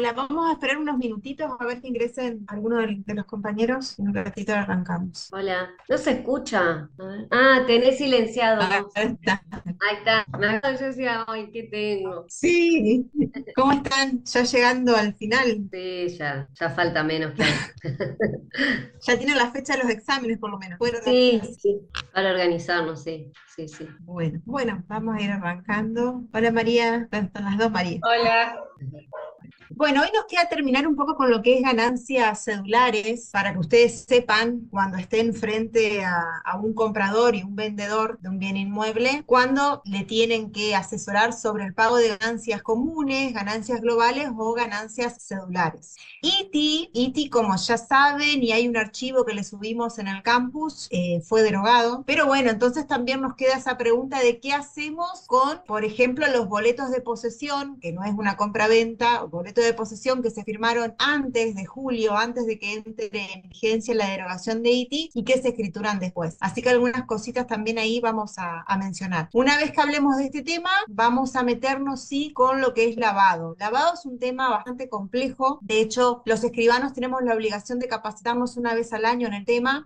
Vamos a esperar unos minutitos a ver que ingresen algunos de los compañeros. En un ratito arrancamos. Hola, ¿no se escucha? A ver. Ah, tenés silenciado Ahora vos. está. Ahí está. Me acuerdo, yo decía, ay, ¿qué tengo? Sí, ¿cómo están? Ya llegando al final. Sí, ya falta menos que ahora. Ya tienen la fecha de los exámenes, por lo menos. Pueden Sí, organizarse. sí, para organizarnos, sí, sí, sí. Bueno, vamos a ir arrancando. Hola María, están las dos María. Hola. Bueno, hoy nos queda terminar un poco con lo que es ganancias cedulares, para que ustedes sepan cuando estén frente a un comprador y un vendedor de un bien inmueble, cuando le tienen que asesorar sobre el pago de ganancias comunes, ganancias globales o ganancias cedulares. ITI, como ya saben, y hay un archivo que le subimos en el campus, fue derogado, pero bueno, entonces también nos queda esa pregunta de qué hacemos con, por ejemplo, los boletos de posesión, que no es una compra-venta, boletos de posesión que se firmaron antes de julio, antes de que entre en vigencia la derogación de ITI y que se escrituran después. Así que algunas cositas también ahí vamos a mencionar. Una vez que hablemos de este tema, vamos a meternos sí con lo que es lavado. Lavado es un tema bastante complejo. De hecho, los escribanos tenemos la obligación de capacitarnos una vez al año en el tema.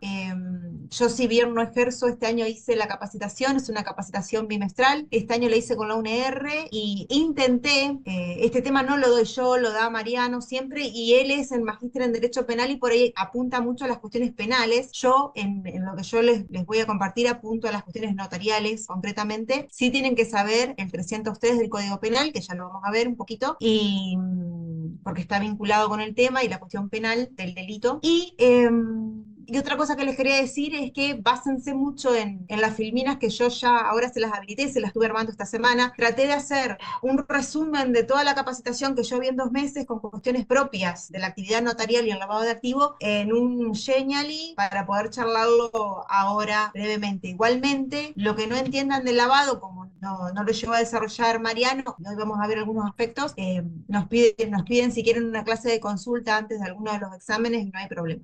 Yo si bien no ejerzo, este año hice la capacitación, es una capacitación bimestral. Este año la hice con la UNR y intenté, este tema no lo doy yo, lo da Mariano siempre, y él es el magíster en Derecho Penal y por ahí apunta mucho a las cuestiones penales. Yo, en lo que yo les voy a compartir, apunto a las cuestiones notariales concretamente. Sí tienen que saber el 303 del Código Penal, que ya lo vamos a ver un poquito, y porque está vinculado con el tema y la cuestión penal del delito. Y otra cosa que les quería decir es que básense mucho en las filminas que yo ya ahora se las habilité, se las estuve armando esta semana. Traté de hacer un resumen de toda la capacitación que yo vi en 2 meses con cuestiones propias de la actividad notarial y el lavado de activos en un Genially para poder charlarlo ahora brevemente. Igualmente, lo que no entiendan del lavado, como no lo llevó a desarrollar Mariano, y hoy vamos a ver algunos aspectos, nos piden si quieren una clase de consulta antes de alguno de los exámenes y no hay problema.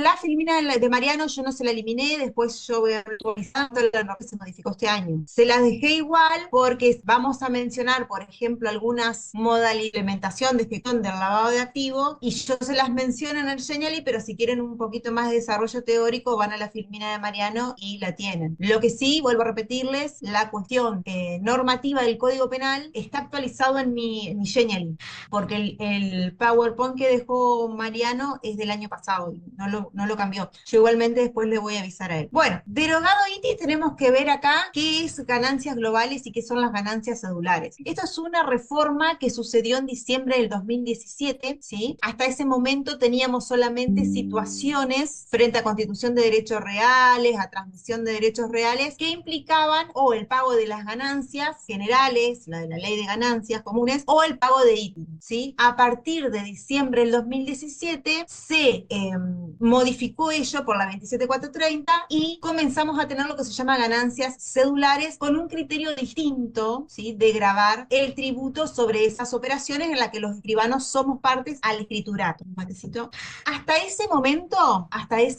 La filmina de Mariano yo no se la eliminé, después yo voy a revisando la norma que se modificó este año. Se las dejé igual porque vamos a mencionar, por ejemplo, algunas modalidades de implementación de gestión del lavado de activos y yo se las menciono en el Genially, pero si quieren un poquito más de desarrollo teórico van a la filmina de Mariano y la tienen. Lo que sí, vuelvo a repetirles, la cuestión normativa del Código Penal está actualizado en mi Genially porque el PowerPoint que dejó Mariano es del año pasado y no lo cambió. Yo igualmente después le voy a avisar a él. Bueno, derogado ITI tenemos que ver acá qué es ganancias globales y qué son las ganancias cedulares. Esto es una reforma que sucedió en diciembre del 2017, ¿sí? Hasta ese momento teníamos solamente situaciones frente a constitución de derechos reales, a transmisión de derechos reales, que implicaban o el pago de las ganancias generales, la de la ley de ganancias comunes, o el pago de ITI, ¿sí? A partir de diciembre del 2017 se modificó ello por la 27430 y comenzamos a tener lo que se llama ganancias cedulares con un criterio distinto, ¿sí? De gravar el tributo sobre esas operaciones en las que los escribanos somos partes al escriturato. Un matecito. Hasta ese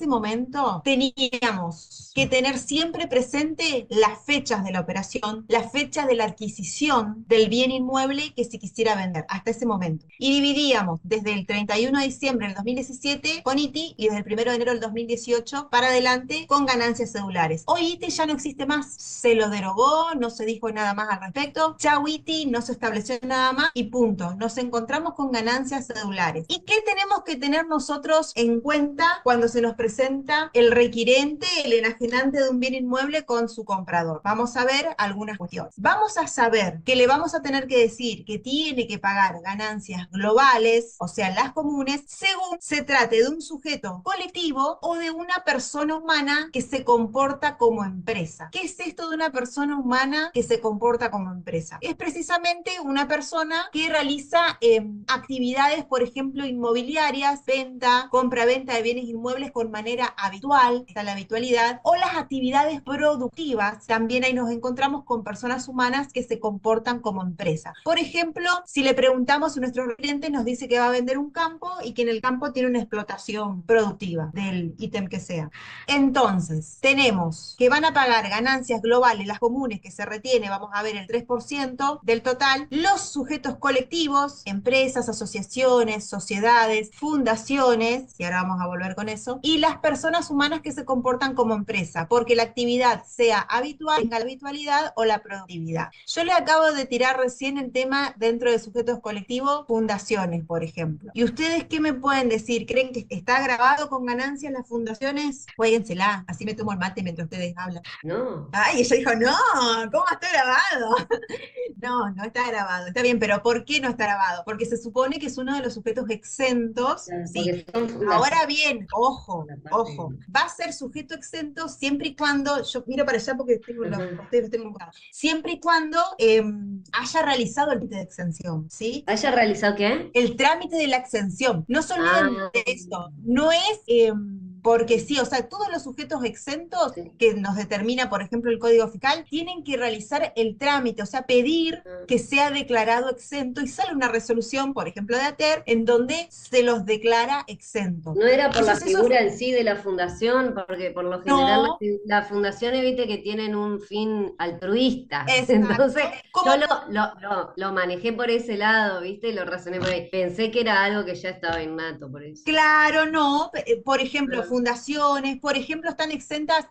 momento teníamos que tener siempre presente las fechas de la operación, las fechas de la adquisición del bien inmueble que se quisiera vender, hasta ese momento. Y dividíamos desde el 31 de diciembre del 2017 con ITI y desde el 1 de enero del 2018 para adelante con ganancias cedulares. Hoy ITI ya no existe más, se lo derogó, no se dijo nada más al respecto, chau ITI, no se estableció nada más y punto. Nos encontramos con ganancias cedulares. ¿Y qué tenemos que tener nosotros en cuenta cuando se nos presenta el requirente, el enajenante de un bien inmueble con su comprador? Vamos a ver algunas cuestiones. Vamos a saber que le vamos a tener que decir que tiene que pagar ganancias globales, o sea, las comunes, según se trate de un sujeto colectivo o de una persona humana que se comporta como empresa. ¿Qué es esto de una persona humana que se comporta como empresa? Es precisamente una persona que realiza actividades, por ejemplo, inmobiliarias, venta, compra-venta de bienes inmuebles con manera habitual, está la habitualidad, o las actividades productivas. También ahí nos encontramos con personas humanas que se comportan como empresa. Por ejemplo, si le preguntamos a nuestros clientes, nos dice que va a vender un campo y que en el campo tiene una explotación productiva el ítem que sea. Entonces, tenemos que van a pagar ganancias globales, las comunes que se retiene, vamos a ver el 3% del total, los sujetos colectivos, empresas, asociaciones, sociedades, fundaciones, y ahora vamos a volver con eso, y las personas humanas que se comportan como empresa, porque la actividad sea habitual, tenga la habitualidad o la productividad. Yo le acabo de tirar recién el tema dentro de sujetos colectivos, fundaciones, por ejemplo. ¿Y ustedes qué me pueden decir? ¿Creen que está grabado con ganancias las fundaciones? Juéguensela, así me tomo el mate mientras ustedes hablan. No, Ay, ella dijo, no, ¿cómo está grabado? No, no está grabado. Está bien, pero ¿por qué no está grabado? Porque se supone que es uno de los sujetos exentos, claro, sí. porque son Ahora fundaciones, bien, ojo, la parte. ojo, va a ser sujeto exento siempre y cuando, yo miro para allá porque tengo Ajá. ustedes los tengo enfocados, siempre y cuando haya realizado el trámite de exención, ¿sí? ¿Haya realizado qué? El trámite de la exención. No se olviden Ah, de esto. No es porque sí, o sea, todos los sujetos exentos sí. que nos determina, por ejemplo, el Código Fiscal, tienen que realizar el trámite, o sea, pedir Ah. que sea declarado exento y sale una resolución, por ejemplo, de ATER, en donde se los declara exento. No era por la Entonces, eso es, figura en sí de la fundación, porque por lo general no, las fundaciones, viste, que tienen un fin altruista. Entonces, exacto. yo ¿Cómo lo manejé por ese lado, viste, y lo razoné por ahí. Pensé que era algo que ya estaba innato, por eso. Claro, no. Por ejemplo, Ah, fundaciones, por ejemplo, están exentas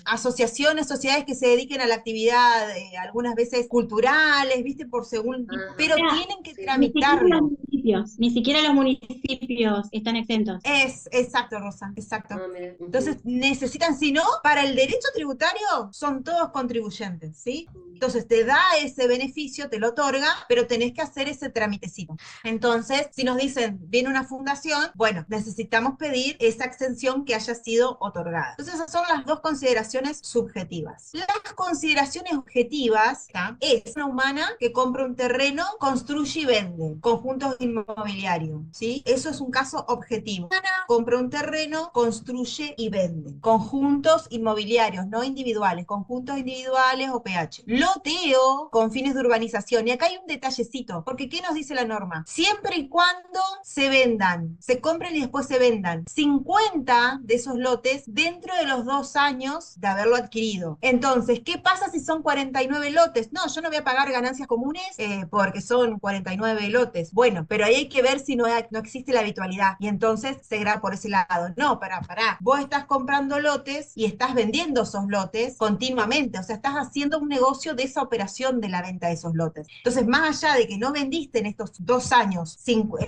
asociaciones, sociedades que se dediquen a la actividad, algunas veces culturales, ¿viste? Por según tipo, ajá, pero Sea, tienen que sí. tramitarlo. ni siquiera los municipios están exentos. Es, exacto, Rosa, exacto. Ah, mira, Entonces ujú. necesitan, si no, para el derecho tributario son todos contribuyentes, ¿sí? Entonces te da ese beneficio, te lo otorga, pero tenés que hacer ese trámitecito. Entonces, si nos dicen, viene una fundación, bueno, necesitamos pedir esa exención que haya sido otorgada. Entonces, esas son las dos consideraciones subjetivas. Las consideraciones objetivas, ¿tá? Es una humana que compra un terreno, construye y vende, conjuntos inmobiliarios, ¿sí? Eso es un caso objetivo. Una humana compra un terreno, construye y vende, conjuntos inmobiliarios, no individuales, conjuntos individuales o PH. Loteo con fines de urbanización. Y acá hay un detallecito, porque ¿qué nos dice la norma? Siempre y cuando se vendan, se compren y después se vendan 50 de esos lotes dentro de los 2 años de haberlo adquirido. Entonces, ¿qué pasa si son 49 lotes? No, yo no voy a pagar ganancias comunes porque son 49 lotes. Bueno, pero ahí hay que ver si no existe la habitualidad. Y entonces se graba por ese lado. No, pará. Vos estás comprando lotes y estás vendiendo esos lotes continuamente. O sea, estás haciendo un negocio de esa operación de la venta de esos lotes. Entonces, más allá de que no vendiste en estos 2 años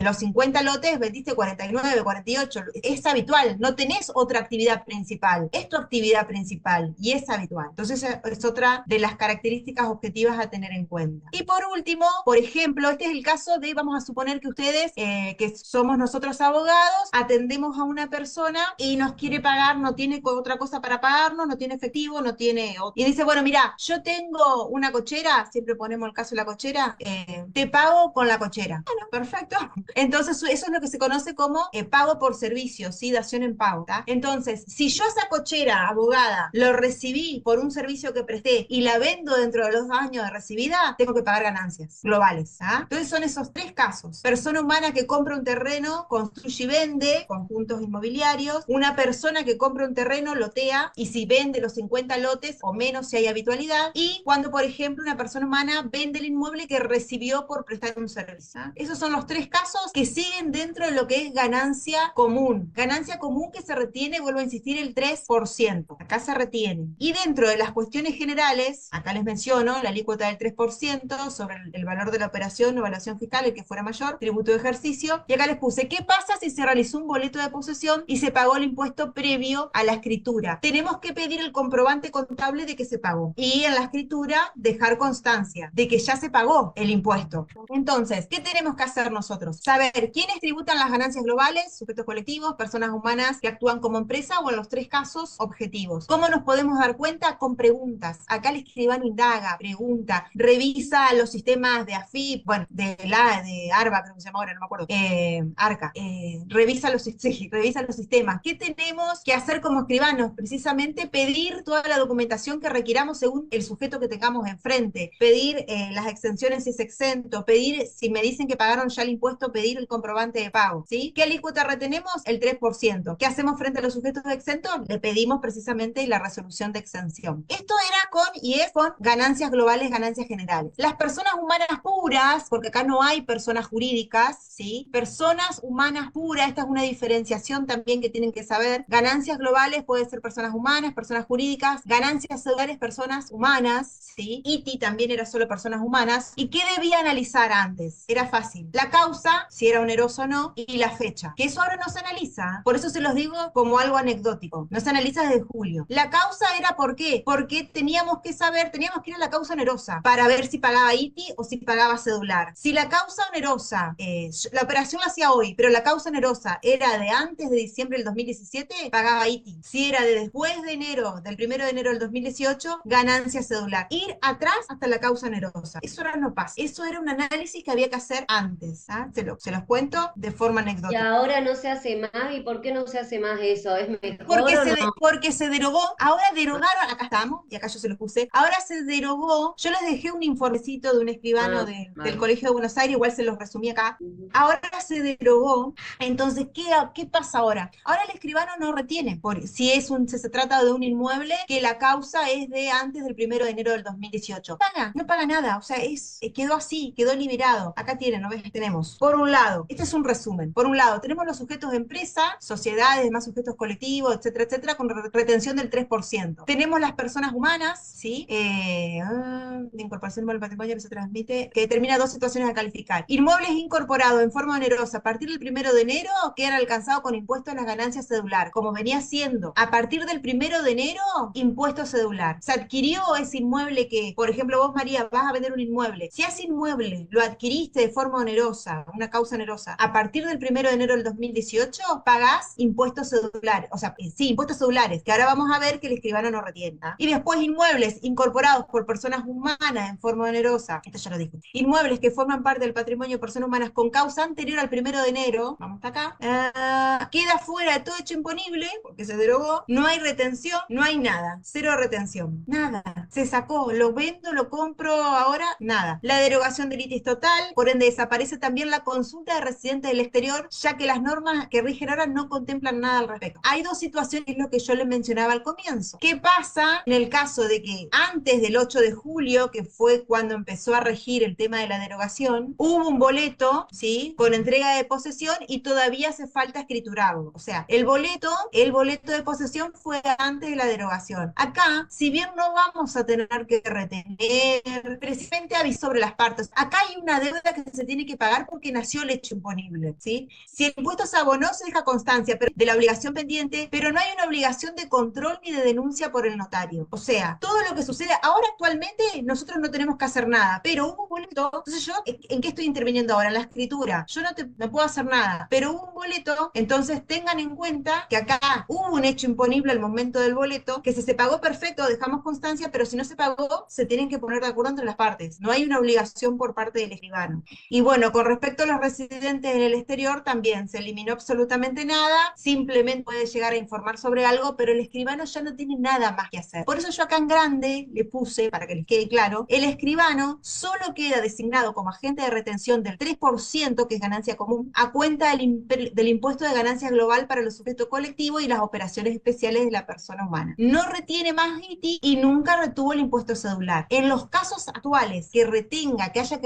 los 50 lotes, vendiste 49, 48, es habitual, no tenés otra actividad principal, es tu actividad principal y es habitual. Entonces, es otra de las características objetivas a tener en cuenta. Y por último, por ejemplo, este es el caso de, vamos a suponer que ustedes, que somos nosotros abogados, atendemos a una persona y nos quiere pagar, no tiene otra cosa para pagarnos, no tiene efectivo, no tiene... Y dice, bueno, mira, yo tengo una cochera, siempre ponemos el caso de la cochera, te pago con la cochera. Bueno, perfecto. Entonces, eso es lo que se conoce como pago por servicio, ¿sí? Dación en pago, ¿tá? Entonces, si yo esa cochera, abogada, lo recibí por un servicio que presté y la vendo dentro de los 2 años de recibida, tengo que pagar ganancias globales, ¿ah? Entonces, son esos tres casos. Persona humana que compra un terreno, construye y vende, conjuntos inmobiliarios. Una persona que compra un terreno, lotea, y si vende los 50 lotes o menos si hay habitualidad. Y cuando, por ejemplo, una persona humana vende el inmueble que recibió por prestar un servicio. ¿Ah? Esos son los tres casos que siguen dentro de lo que es ganancia común. Ganancia común que se retiene, vuelvo a insistir, el 3%. Acá se retiene. Y dentro de las cuestiones generales, acá les menciono la alícuota del 3% sobre el valor de la operación o evaluación fiscal, el que fuera mayor, tributo de ejercicio. Y acá les puse, ¿qué pasa si se realizó un boleto de posesión y se pagó el impuesto previo a la escritura? Tenemos que pedir el comprobante contable de que se pagó. Y en la escritura dejar constancia de que ya se pagó el impuesto. Entonces, ¿qué tenemos que hacer nosotros? Saber quiénes tributan las ganancias globales, sujetos colectivos, personas humanas que actúan como empresa o en los tres casos objetivos. ¿Cómo nos podemos dar cuenta? Con preguntas. Acá el escribano indaga, pregunta, revisa los sistemas de AFIP, bueno, de ARBA, cómo se llama ahora, no me acuerdo, Arca, revisa sí, revisa los sistemas. ¿Qué tenemos que hacer como escribanos? Precisamente pedir toda la documentación que requiramos según el sujeto que tengamos enfrente, pedir las exenciones si es exento, pedir, si me dicen que pagaron ya el impuesto, pedir el comprobante de pago, ¿sí? ¿Qué alícuota retenemos? El 3%. ¿Qué hacemos frente a los sujetos exentos? Le pedimos precisamente la resolución de exención. Esto era y es con ganancias globales, ganancias generales. Las personas humanas puras, porque acá no hay personas jurídicas, ¿sí? Personas humanas puras, esta es una diferenciación también que tienen que saber. Ganancias globales puede ser personas humanas, personas jurídicas, ganancias celulares, personas humanas, ¿sí? ITI también era solo personas humanas. ¿Y qué debía analizar antes? Era fácil. La causa, si era oneroso o no, y la fecha. Que eso ahora no se analiza. Por eso se los digo como algo anecdótico. No se analiza desde julio. La causa era ¿por qué? Porque teníamos que saber, teníamos que ir a la causa onerosa para ver si pagaba ITI o si pagaba cedular. Si la causa onerosa, la operación la hacía hoy, pero la causa onerosa era de antes de diciembre del 2017, pagaba ITI. Si era de después de enero, del 1 de enero del 2018, ganancia cedular. Ir atrás hasta la causa onerosa. Eso ahora no pasa. Eso era un análisis que había que hacer antes. ¿Ah? Se los cuento de forma Y anecdótica. ahora no se hace más, ¿y por qué no se hace más eso? ¿Es mejor Porque o no? porque se derogó, ahora derogaron, acá estamos, y acá yo se los puse, ahora se derogó, yo les dejé un informecito de un escribano del Vale. Colegio de Buenos Aires, igual se los resumí acá, Ujú. ahora se derogó, entonces, ¿qué pasa ahora? Ahora el escribano no retiene, si se trata de un inmueble que la causa es de antes del 1 de enero del 2018. No paga nada, o sea, quedó así, quedó liberado. Acá tienen, ¿no ves? Tenemos, por un lado, este es un resumen, por un lado, tenemos los sujetos de empresa, sociedades, más sujetos colectivos, etcétera, etcétera, con retención del 3%. Tenemos las personas humanas, ¿sí? De incorporación al patrimonio que se transmite, que determina dos situaciones a calificar. Inmuebles incorporados en forma onerosa a partir del 1 de enero quedan alcanzados con impuesto a las ganancias cedular, como venía siendo. A partir del 1 de enero, impuesto cedular. Se adquirió ese inmueble que, por ejemplo, vos, María, vas a vender un inmueble. Si ese inmueble lo adquiriste de forma onerosa, una causa onerosa, a partir del 1 de enero del 2018, pagás impuestos cedulares, o sea, sí, impuestos cedulares, que ahora vamos a ver que el escribano no retiene. ¿Ah? Y después inmuebles incorporados por personas humanas en forma onerosa, esto ya lo dije, inmuebles que forman parte del patrimonio de personas humanas con causa anterior al 1 de enero, vamos hasta acá, queda fuera de todo hecho imponible, porque se derogó, no hay retención, no hay nada, cero retención, nada, se sacó, lo vendo, lo compro ahora, nada. La derogación del ITI es total, por ende desaparece también la consulta de residentes del exterior, ya que las normas que rigen ahora no contemplan nada al respecto. Hay dos situaciones, es lo que yo les mencionaba al comienzo. ¿Qué pasa en el caso de que antes del 8 de julio, que fue cuando empezó a regir el tema de la derogación, hubo un boleto, ¿sí? Con entrega de posesión y todavía hace falta escriturarlo? O sea, el boleto de posesión fue antes de la derogación. Acá, si bien no vamos a tener que retener, precisamente aviso sobre las partes. Acá hay una deuda que se tiene que pagar porque nació el hecho imponible, ¿sí? Si el impuesto se abonó, se deja constancia de la obligación pendiente, pero no hay una obligación de control ni de denuncia por el notario. O sea, todo lo que sucede ahora actualmente, nosotros no tenemos que hacer nada, pero hubo un boleto, entonces yo, ¿en qué estoy interviniendo ahora? En la escritura. Yo no puedo hacer nada, pero hubo un boleto, entonces tengan en cuenta que acá hubo un hecho imponible al momento del boleto, que si se pagó perfecto, dejamos constancia, pero si no se pagó, se tienen que poner de acuerdo entre las partes. No hay una obligación por parte del escribano. Y bueno, con respecto a los residentes en el exterior, también se eliminó absolutamente nada, simplemente puede llegar a informar sobre algo, pero el escribano ya no tiene nada más que hacer. Por eso yo acá en grande le puse, para que les quede claro, el escribano solo queda designado como agente de retención del 3%, que es ganancia común, a cuenta del impuesto de ganancia global para los sujetos colectivos y las operaciones especiales de la persona humana. No retiene más ITI y nunca retuvo el impuesto cedular. En los casos actuales que retenga, que haya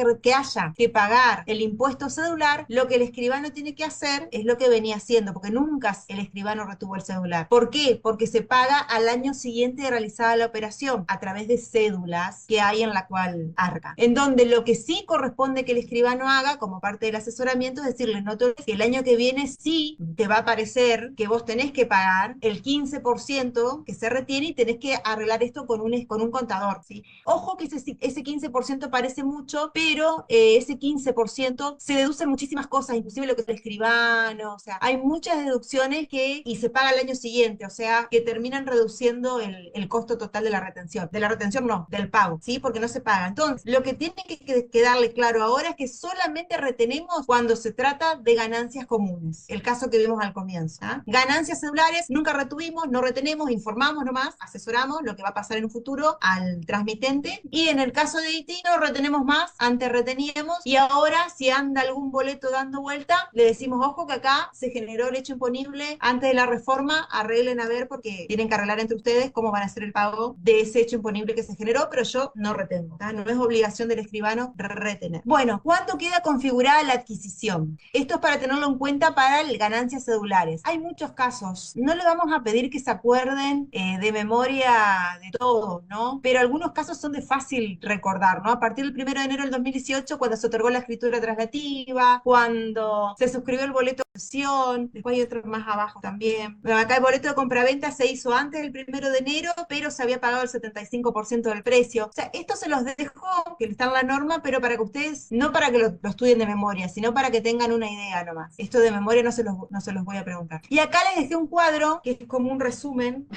que pagar el impuesto cedular, lo que el escribano tiene que hacer es lo que venía haciendo, porque nunca el escribano retuvo el cedular. ¿Por qué? Porque se paga al año siguiente de realizada la operación a través de cédulas que hay en la cual Arca. En donde lo que sí corresponde que el escribano haga como parte del asesoramiento es decirle, no te olvides que el año que viene sí te va a parecer que vos tenés que pagar el 15% que se retiene y tenés que arreglar esto con un contador, ¿sí? Ojo que ese 15% parece mucho, pero ese 15% se deducen muchísimas cosas, inclusive lo que es el escribano, o sea, hay muchas deducciones y se paga al año siguiente, o sea, que terminan reduciendo el costo total de la retención no, del pago, ¿sí? Porque no se paga. Entonces, lo que tiene que quedarle claro ahora es que solamente solamente retenemos cuando se trata de ganancias comunes, el caso que vimos al comienzo. ¿Ah? Ganancias cedulares nunca retuvimos, no retenemos, informamos nomás, asesoramos lo que va a pasar en un futuro al transmitente, y en el caso de Haití no retenemos más, antes reteníamos, y ahora si anda algún boleto dando vuelta, le decimos, ojo que acá se generó el hecho imponible antes de la reforma, arreglen a ver porque tienen que arreglar entre ustedes cómo van a hacer el pago de ese hecho imponible que se generó, pero yo no retengo, ¿tá? No es obligación del escribano retener. Bueno, ¿cuánto queda configurada la adquisición? Esto es para tenerlo en cuenta para ganancias cedulares. Hay muchos casos, no le vamos a pedir que se acuerden de memoria de todo, ¿no? Pero algunos casos son de fácil recordar, ¿no? A partir del 1 de enero del 2018, cuando se otorgó la escritura traslativa, cuando se suscribió el boleto de cesión, después hay otros más abajo también. Bueno, acá el boleto de compraventa se hizo antes del 1 de enero, pero se había pagado el 75% del precio. O sea, esto se los dejo, que está en la norma, pero para que ustedes, no para que lo estudien de memoria, sino para que tengan una idea nomás. Esto de memoria no se los voy a preguntar. Y acá les dejé un cuadro, que es como un resumen.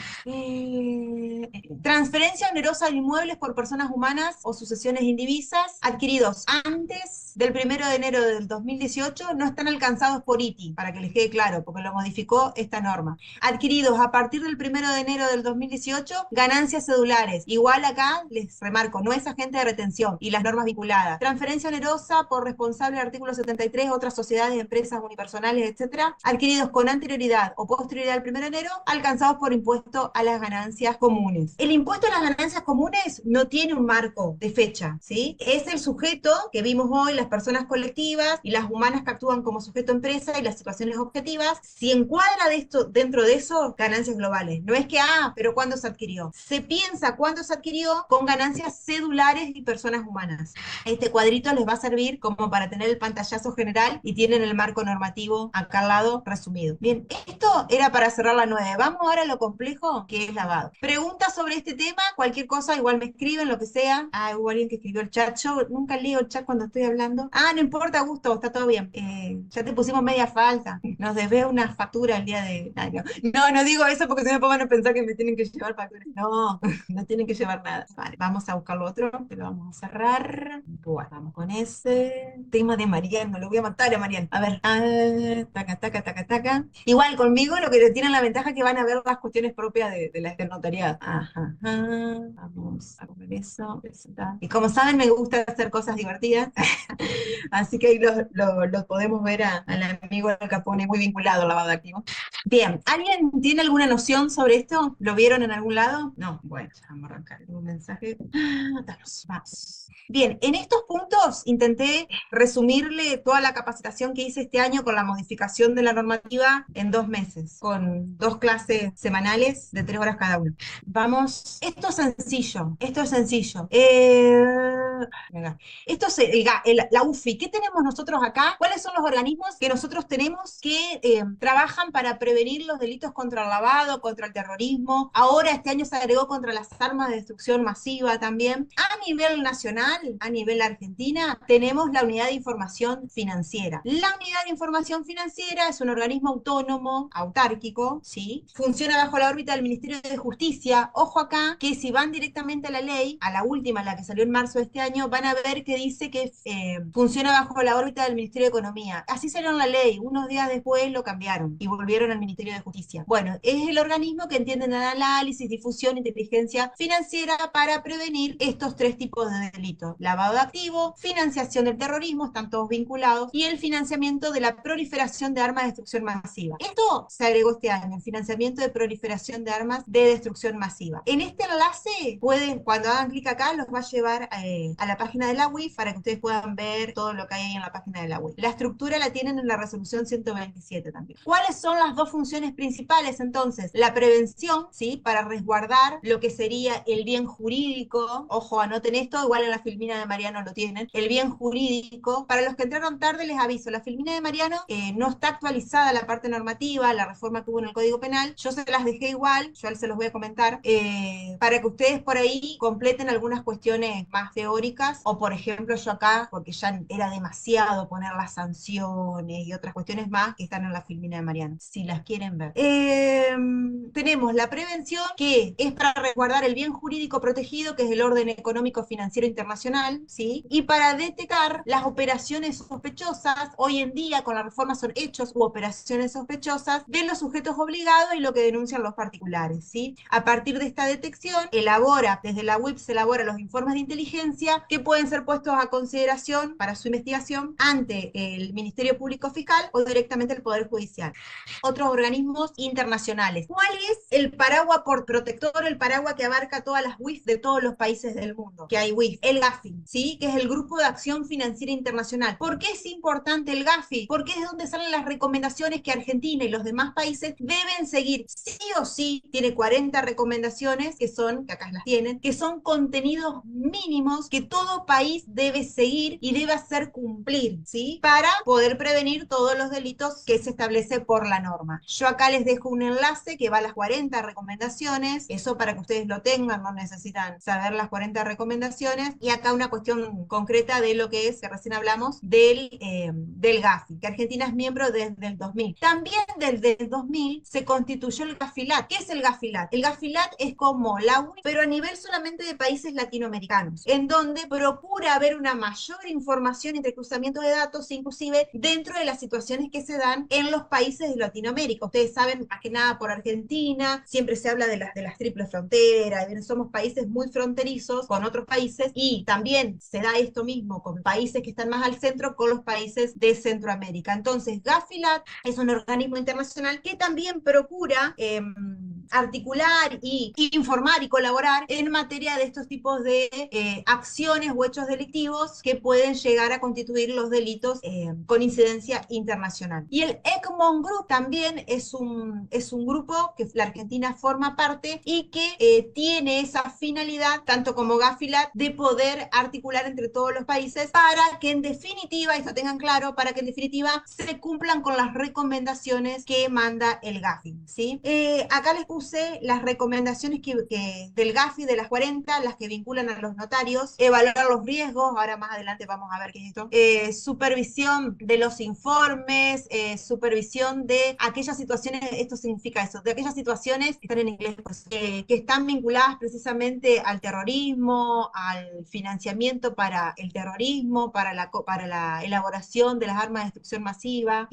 Transferencia onerosa de inmuebles por personas humanas o sucesiones indivisas adquiridos antes del 1 de enero del 2018 no están alcanzados por ITI, para que les quede claro, porque lo modificó esta norma. Adquiridos a partir del 1 de enero del 2018, ganancias cedulares. Igual acá les remarco, no es agente de retención y las normas vinculadas. Transferencia onerosa por responsable del artículo 73, otras sociedades, empresas, unipersonales, etcétera, adquiridos con anterioridad o posterioridad al 1 de enero, alcanzados por impuesto a las ganancias comunes. El impuesto a las ganancias comunes no tiene un marco de fecha, ¿sí? Es el sujeto que vimos hoy, las personas colectivas y las humanas que actúan como sujeto empresa y las situaciones objetivas. Si encuadra de esto, dentro de eso, ganancias globales. No es que, pero ¿cuándo se adquirió? Se piensa cuándo se adquirió con ganancias cedulares y personas humanas. Este cuadrito les va a servir como para tener el pantallazo general y tienen el marco normativo acá al lado resumido. Bien, esto era para cerrar la 9. Vamos ahora a lo complejo que es lavado. Preguntas sobre este tema, cualquier cosa, igual me escriben, lo que sea. Hubo alguien que escribió el chat. Yo nunca leo el chat cuando estoy hablando. No importa, Gusto, está todo bien. Ya te pusimos media falta. Nos debes una factura el día de... No digo eso porque si me pongan a pensar que me tienen que llevar facturas. No, no tienen que llevar nada. Vale, vamos a buscar lo otro, pero vamos a cerrar. Bueno, vamos con ese tema de Mariano. Lo voy a matar a Mariano. A ver, taca, taca, taca, taca. Igual conmigo lo que tienen la ventaja es que van a ver las cuestiones propias del notariado. Ajá, vamos a ver eso. Y como saben, me gusta hacer cosas divertidas. Así que ahí los podemos ver al amigo Al Capone muy vinculado al lavado de activos. Bien, ¿alguien tiene alguna noción sobre esto? ¿Lo vieron en algún lado? No, bueno, ya vamos a arrancar. Un mensaje. Vamos. Bien, en estos puntos intenté resumirle toda la capacitación que hice este año con la modificación de la normativa en 2 meses, con 2 clases semanales de 3 horas cada una. Vamos, esto es sencillo, esto es sencillo. Venga. Esto es la UFI. ¿Qué tenemos nosotros acá? ¿Cuáles son los organismos que nosotros tenemos que trabajan para prevenir los delitos contra el lavado, contra el terrorismo? Ahora este año se agregó contra las armas de destrucción masiva también. A nivel nacional, a nivel Argentina, tenemos la Unidad de Información Financiera. La Unidad de Información Financiera es un organismo autónomo, autárquico, ¿sí? Funciona bajo la órbita del Ministerio de Justicia. Ojo acá, que si van directamente a la ley, a la última, la que salió en marzo de este año, van a ver que dice que funciona bajo la órbita del Ministerio de Economía. Así salió en la ley, unos días después lo cambiaron y volvieron al Ministerio de Justicia. Bueno, es el organismo que entiende en análisis, difusión, inteligencia financiera para prevenir estos 3 tipos de delitos: lavado de activos, financiación del terrorismo, están todos vinculados, y el financiamiento de la proliferación de armas de destrucción masiva. Esto se agregó este año, el financiamiento de proliferación de armas de destrucción masiva. En este enlace pueden, cuando hagan clic acá, los va a llevar a la página de la UIF para que ustedes puedan ver todo lo que hay ahí en la página de la UIF. La estructura la tienen en la resolución 127 también. ¿Cuáles son las 2 funciones principales entonces? La prevención, ¿sí? Para resguardar lo que sería el bien jurídico. Ojo, anoten esto, igual en la filmina de Mariano lo tienen. El bien jurídico. Para los que entraron tarde les aviso, la filmina de Mariano no está actualizada la parte normativa, definitiva la reforma que hubo en el Código Penal. Yo se las dejé igual, yo se los voy a comentar, para que ustedes por ahí completen algunas cuestiones más teóricas, o por ejemplo yo acá, porque ya era demasiado poner las sanciones y otras cuestiones más que están en la filmina de Mariano, si las quieren ver. Tenemos la prevención, que es para resguardar el bien jurídico protegido, que es el orden económico financiero internacional, ¿sí? Y para detectar las operaciones sospechosas, hoy en día con la reforma son hechos u operaciones sospechosas de los sujetos obligados y lo que denuncian los particulares, ¿sí? A partir de esta detección, desde la WIP se elabora los informes de inteligencia que pueden ser puestos a consideración para su investigación ante el Ministerio Público Fiscal o directamente el Poder Judicial. Otros organismos internacionales. ¿Cuál es el paraguas por protector, el paraguas que abarca todas las WIF de todos los países del mundo? Que hay WIF, el GAFI, ¿sí? Que es el Grupo de Acción Financiera Internacional. ¿Por qué es importante el GAFI? Porque es donde salen las recomendaciones que Argentina y los demás países deben seguir. Sí o sí, tiene 40 recomendaciones que acá las tienen, que son contenidos mínimos que todo país debe seguir y debe hacer cumplir, ¿sí? Para poder prevenir todos los delitos que se establece por la norma. Yo acá les dejo un enlace que va a las 40 recomendaciones, eso para que ustedes lo tengan, no necesitan saber las 40 recomendaciones, y acá una cuestión concreta de lo que es, que recién hablamos, del GAFI, que Argentina es miembro desde el 2000. También desde el 2000 se constituyó el GAFILAT. ¿Qué es el GAFILAT? El GAFILAT es como la UI, pero a nivel solamente de países latinoamericanos, en donde procura haber una mayor información entre cruzamiento de datos, inclusive dentro de las situaciones que se dan en los países de Latinoamérica. Ustedes saben, más que nada por Argentina, siempre se habla de las triples fronteras, somos países muy fronterizos con otros países, y también se da esto mismo con países que están más al centro con los países de Centroamérica. Entonces, GAFILAT es un organismo internacional que también procura articular y informar y colaborar en materia de estos tipos de acciones o hechos delictivos que pueden llegar a constituir los delitos con incidencia internacional. Y el Egmont Group también es un grupo que la Argentina forma parte y que tiene esa finalidad, tanto como GAFILAT, de poder articular entre todos los países para que en definitiva, esto tengan claro, para que en definitiva se cumplan con las recomendaciones que manda el GAFI, ¿sí? Acá les puse las recomendaciones del GAFI, de las 40, las que vinculan a los notarios, evaluar los riesgos, ahora más adelante vamos a ver qué es esto, supervisión de los informes, supervisión de aquellas situaciones, esto significa eso, de aquellas situaciones que están en inglés, pues, que están vinculadas precisamente al terrorismo, al financiamiento para el terrorismo, para la elaboración de las armas de destrucción masiva,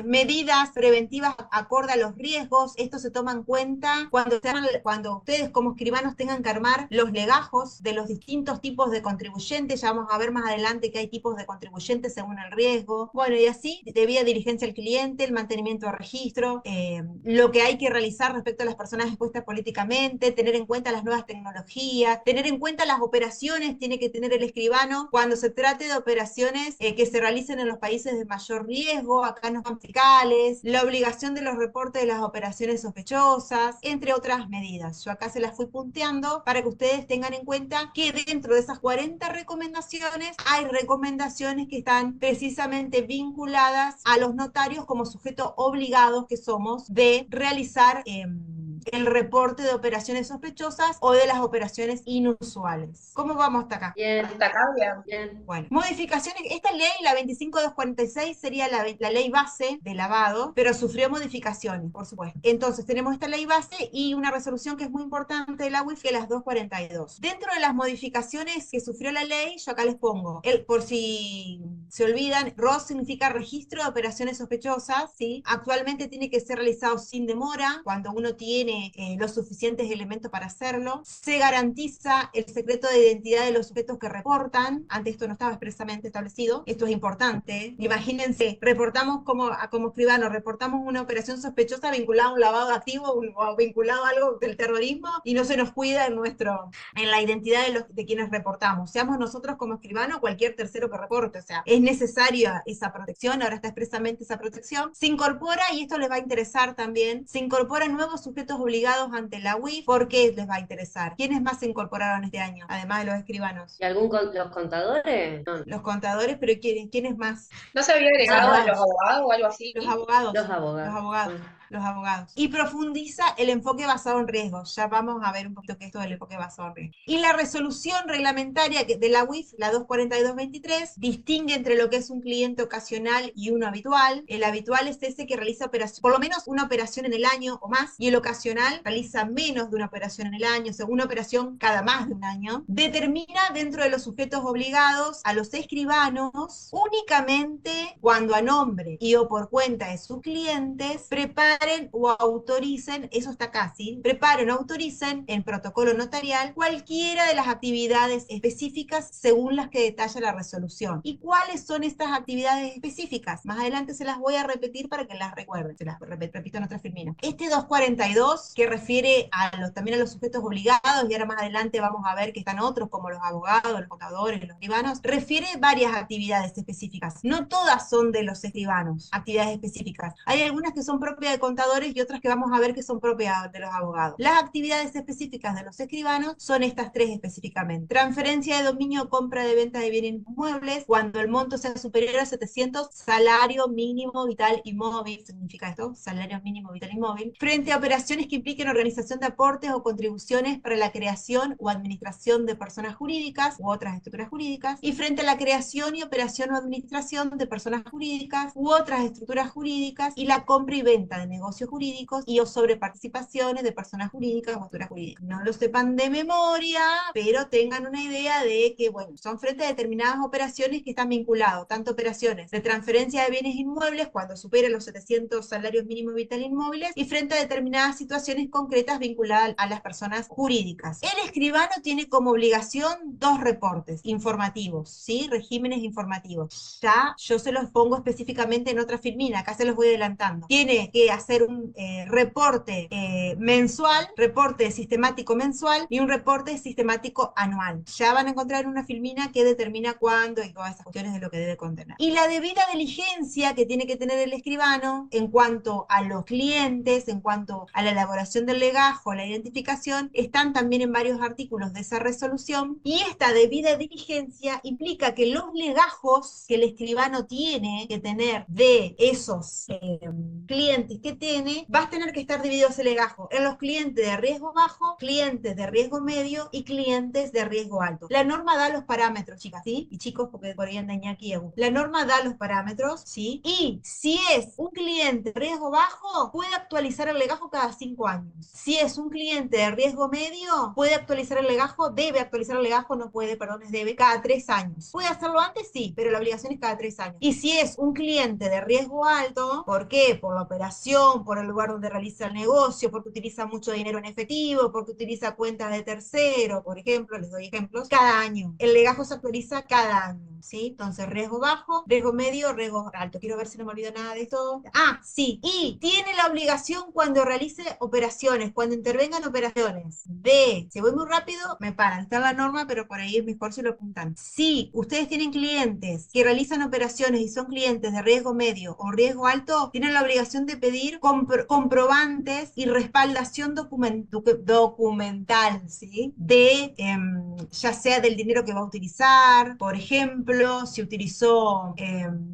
medidas preventivas acorde a los riesgos. Esto se toma en cuenta cuando ustedes como escribanos tengan que armar los legajos de los distintos tipos de contribuyentes. Ya vamos a ver más adelante que hay tipos de contribuyentes según el riesgo. Bueno, y así, debida diligencia al cliente, el mantenimiento de registro, lo que hay que realizar respecto a las personas expuestas políticamente, tener en cuenta las nuevas tecnologías, tener en cuenta las operaciones, tiene que tener el escribano cuando se trate de operaciones que se realicen en los países de mayor riesgo, acá no son fiscales, la obligación de los reportes de las operaciones sospechosas, entre otras medidas. Yo acá se las fui punteando para que ustedes tengan en cuenta que dentro de esas 40 recomendaciones hay recomendaciones que están precisamente vinculadas a los notarios como sujetos obligados que somos de realizar el reporte de operaciones sospechosas o de las operaciones inusuales. ¿Cómo vamos hasta acá? Bien, Hasta acá, bien. bien. Bueno, modificaciones. Esta ley, la 25246, sería la ley base de lavado, pero sufrió modificaciones, por supuesto. Entonces, tenemos esta ley base y una resolución que es muy importante de la UIF, que es las 242. Dentro de las modificaciones que sufrió la ley, yo acá les pongo, por si se olvidan, ROS significa registro de operaciones sospechosas, ¿sí? Actualmente tiene que ser realizado sin demora, cuando uno tiene los suficientes elementos para hacerlo. Se garantiza el secreto de identidad de los sujetos que reportan. Antes esto no estaba expresamente establecido. Esto es importante. Imagínense, reportamos como escribano, reportamos una operación sospechosa vinculada a un lavado de activos o vinculado a algo del terrorismo y no se nos cuida en la identidad de quienes reportamos. Seamos nosotros como escribano o cualquier tercero que reporte. O sea, es necesaria esa protección. Ahora está expresamente esa protección. Se incorpora, y esto les va a interesar también, se incorporan nuevos sujetos obligados ante la UIF. ¿Por qué les va a interesar? ¿Quiénes más se incorporaron este año, además de los escribanos? ¿Y los contadores? No, Los contadores, pero ¿quiénes más? ¿No se había Los agregado a los abogados. abogados o algo así? Los los abogados, los abogados. abogados, los abogados. Y profundiza el enfoque basado en riesgos. Ya vamos a ver un poquito qué es esto del enfoque basado en riesgos. Y la resolución reglamentaria de la UIF, la 242/23, distingue entre lo que es un cliente ocasional y uno habitual. El habitual es ese que realiza operación, por lo menos una operación en el año o más, y el ocasional realiza menos de una operación en el año, o sea, una operación cada más de un año. Determina dentro de los sujetos obligados a los escribanos únicamente cuando a nombre y o por cuenta de sus clientes preparen o autoricen, eso está casi, preparen o autoricen en protocolo notarial cualquiera de las actividades específicas según las que detalla la resolución. ¿Y cuáles son estas actividades específicas? Más adelante se las voy a repetir para que las recuerden, se las repito en otra filmina. Este 242, que refiere también a los sujetos obligados, y ahora más adelante vamos a ver que están otros como los abogados, los contadores, los escribanos, refiere varias actividades específicas. No todas son de los escribanos, actividades específicas. Hay algunas que son propias de contadores y otras que vamos a ver que son propias de los abogados. Las actividades específicas de los escribanos son estas tres específicamente. Transferencia de dominio, compra de venta de bienes inmuebles, cuando el monto sea superior a 700, salario mínimo vital y móvil, significa esto, salario mínimo vital y móvil, frente a operaciones que impliquen organización de aportes o contribuciones para la creación o administración de personas jurídicas u otras estructuras jurídicas, y frente a la creación y operación o administración de personas jurídicas u otras estructuras jurídicas, y la compra y venta de negocios jurídicos y o sobre participaciones de personas jurídicas o estructuras jurídicas. No lo sepan de memoria, pero tengan una idea de que, bueno, son frente a determinadas operaciones que están vinculadas, tanto operaciones de transferencia de bienes inmuebles cuando superen los 700 salarios mínimos vital inmóviles, y frente a determinadas situaciones concretas vinculadas a las personas jurídicas. El escribano tiene como obligación dos reportes informativos, ¿sí? Regímenes informativos. Ya yo se los pongo específicamente en otra filmina, acá se los voy adelantando. Tiene que hacer un reporte mensual, reporte sistemático mensual y un reporte sistemático anual. Ya van a encontrar una filmina que determina cuándo y todas esas cuestiones de lo que debe contener. Y la debida diligencia que tiene que tener el escribano en cuanto a los clientes, en cuanto a la elaboración del legajo, la identificación, están también en varios artículos de esa resolución, y esta debida diligencia implica que los legajos que el escribano tiene que tener de esos clientes que tiene, va a tener que estar dividido ese legajo en los clientes de riesgo bajo, clientes de riesgo medio y clientes de riesgo alto. La norma da los parámetros, chicas, ¿sí? Y chicos, porque por ahí anda Iñaki y Agus. La norma da los parámetros, ¿sí? Y si es un cliente de riesgo bajo, puede actualizar el legajo cada 5 años. Si es un cliente de riesgo medio, puede actualizar el legajo, debe actualizar el legajo, no puede, perdón, es debe, cada 3 años. ¿Puede hacerlo antes? Sí, pero la obligación es cada 3 años. Y si es un cliente de riesgo alto, ¿por qué? Por la operación, por el lugar donde realiza el negocio, porque utiliza mucho dinero en efectivo, porque utiliza cuentas de tercero, por ejemplo, les doy ejemplos, cada año. El legajo se actualiza cada año, ¿sí? Entonces, riesgo bajo, riesgo medio, riesgo alto. Quiero ver si no me olvido nada de esto. Ah, sí. Y tiene la obligación cuando realice operaciones, cuando intervengan operaciones si voy muy rápido, me paran. Está en la norma, pero por ahí es mejor si lo apuntan. Si ustedes tienen clientes que realizan operaciones y son clientes de riesgo medio o riesgo alto, tienen la obligación de pedir comprobantes y respaldación documental, ¿sí? Ya sea del dinero que va a utilizar, por ejemplo, si utilizó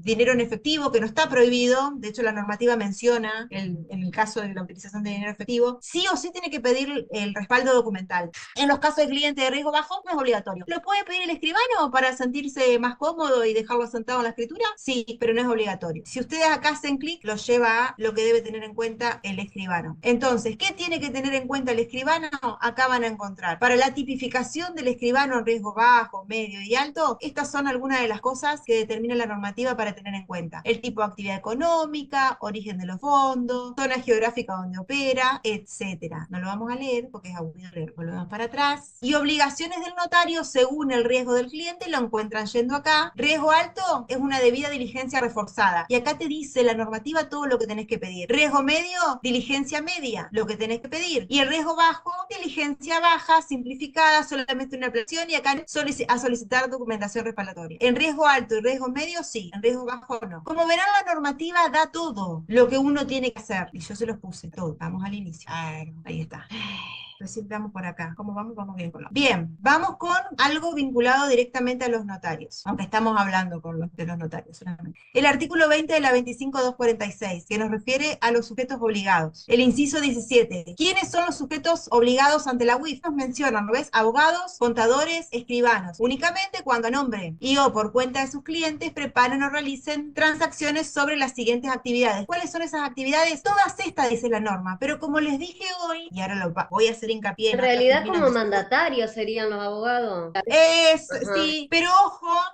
dinero en efectivo, que no está prohibido, de hecho la normativa menciona en el caso de la utilización de dinero efectivo, sí o sí tiene que pedir el respaldo documental. En los casos de clientes de riesgo bajo no es obligatorio. ¿Lo puede pedir el escribano para sentirse más cómodo y dejarlo sentado en la escritura? Sí, pero no es obligatorio. Si ustedes acá hacen clic, los lleva a lo que debe tener en cuenta el escribano. Entonces, ¿qué tiene que tener en cuenta el escribano? Acá van a encontrar. Para la tipificación del escribano en riesgo bajo, medio y alto, estas son algunas de las cosas que determina la normativa para tener en cuenta. El tipo de actividad económica, origen de los fondos, zona geográfica donde opera, etcétera. No lo vamos a leer porque es aburrido leer. Volvemos para atrás. Y obligaciones del notario según el riesgo del cliente, lo encuentran yendo acá. Riesgo alto es una debida diligencia reforzada. Y acá te dice la normativa todo lo que tenés que pedir. Riesgo medio, diligencia media, lo que tenés que pedir. Y el riesgo bajo, diligencia baja, simplificada, solamente una apelación, y acá a solicitar documentación respaldatoria. En riesgo alto y riesgo medio, sí. En riesgo bajo, no. Como verán, la normativa da todo lo que uno tiene que hacer. Y yo se los puse todo. Vamos a al inicio. Ahí está. Recién vamos por acá. ¿Cómo vamos? Vamos bien con lo. Bien, vamos con algo vinculado directamente a los notarios, aunque estamos hablando de los notarios solamente. El artículo 20 de la 25246, que nos refiere a los sujetos obligados. El inciso 17. ¿Quiénes son los sujetos obligados ante la UIF? Nos mencionan, ¿no ves? Abogados, contadores, escribanos. Únicamente cuando a nombre y o por cuenta de sus clientes preparen o realicen transacciones sobre las siguientes actividades. ¿Cuáles son esas actividades? Todas estas, dice la norma, pero como les dije hoy, y ahora voy a hacer hincapié En en nuestra realidad termina como de- mandatarios serían los abogados. Ajá, Sí, pero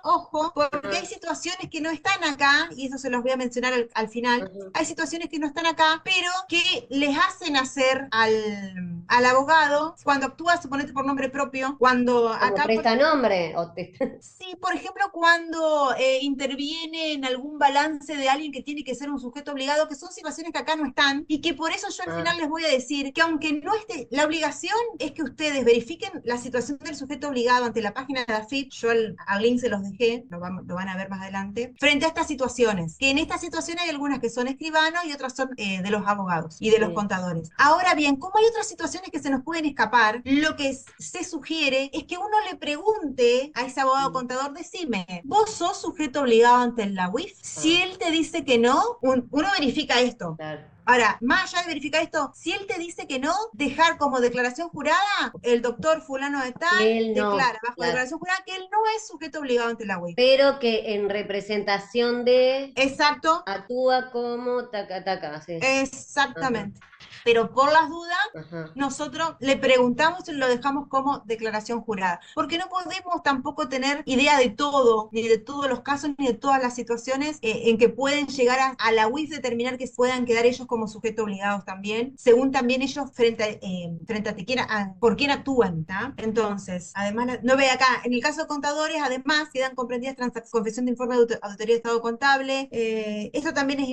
ojo, porque hay ajá, situaciones que no están acá, y eso se los voy a mencionar al final. ajá. Hay situaciones que no están acá, pero que les hacen hacer al abogado, cuando actúa, suponete por nombre propio, cuando Como acá, presta nombre o sí, por ejemplo, cuando interviene en algún balance de alguien que tiene que ser un sujeto obligado, que son situaciones que acá no están, y que por eso yo al final Ah, les voy a decir que aunque no esté, la obligación es que ustedes verifiquen la situación del sujeto obligado ante la página de AFIP, yo al link se los dejé, lo van a ver más adelante, frente a estas situaciones, que en estas situaciones hay algunas que son escribanos y otras son de los abogados y de los sí. contadores. Ahora bien, como hay otras situaciones que se nos pueden escapar, lo que se sugiere es que uno le pregunte a ese abogado Mm, contador, decime, ¿vos sos sujeto obligado ante la UIF? Si ah, él te dice que no, uno verifica esto. claro. Ahora, más allá de verificar esto, si él te dice que no, dejar como declaración jurada, el doctor fulano de tal Que él no, declara bajo claro. declaración jurada que él no es sujeto obligado ante la UIF. Pero que en representación de Exacto, actúa como taca taca, sí. Ajá, exactamente. Pero por las dudas, ajá. nosotros le preguntamos y lo dejamos como declaración jurada, porque no podemos tampoco tener idea de todo, ni de todos los casos, ni de todas las situaciones en que pueden llegar a la UIF determinar que puedan quedar ellos como sujetos obligados también, según también ellos frente a por quién actúan, ¿tá? Entonces, además, no ve acá, en el caso de contadores, además quedan comprendidas confesión de informe de auditoría de estado contable, esto también es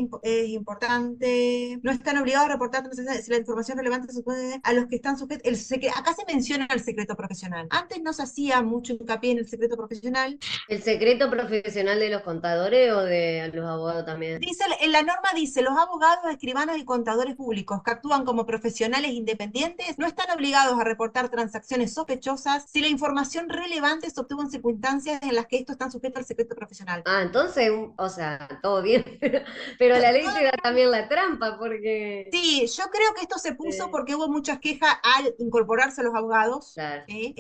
importante, no están obligados a reportar si la información relevante se puede a los que están sujetos. Acá se menciona el secreto profesional. Antes no se hacía mucho hincapié en el secreto profesional. ¿El secreto profesional de los contadores o de los abogados también? En la norma dice, los abogados, escribanos y contadores públicos que actúan como profesionales independientes no están obligados a reportar transacciones sospechosas si la información relevante se obtuvo en circunstancias en las que estos están sujetos al secreto profesional. Ah, entonces, o sea, todo bien, pero la ley te da también la trampa porque... Sí, yo creo que esto se puso eh, porque hubo muchas quejas al incorporarse los abogados. claro, ¿Sí?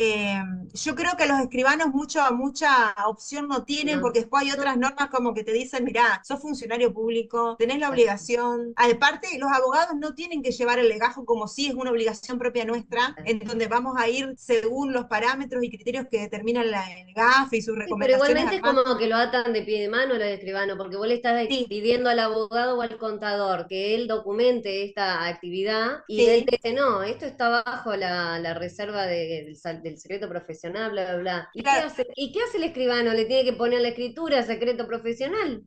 Yo creo que los escribanos mucha opción no tienen no, porque después hay otras no, normas como que te dicen, mirá, sos funcionario público, tenés la obligación. Aparte, los abogados no tienen que llevar el legajo como si es una obligación propia nuestra, en donde vamos a ir según los parámetros y criterios que determinan el GAFE y sus sí, pero recomendaciones igualmente es además. como que lo atan de pie de mano los escribanos, porque vos le estás Sí, pidiendo al abogado o al contador que él documente esta actividad y él sí. te dice, no, esto está bajo la reserva del secreto profesional, bla, bla, bla. Claro, ¿Y qué hace el escribano? ¿Le tiene que poner la escritura secreto profesional?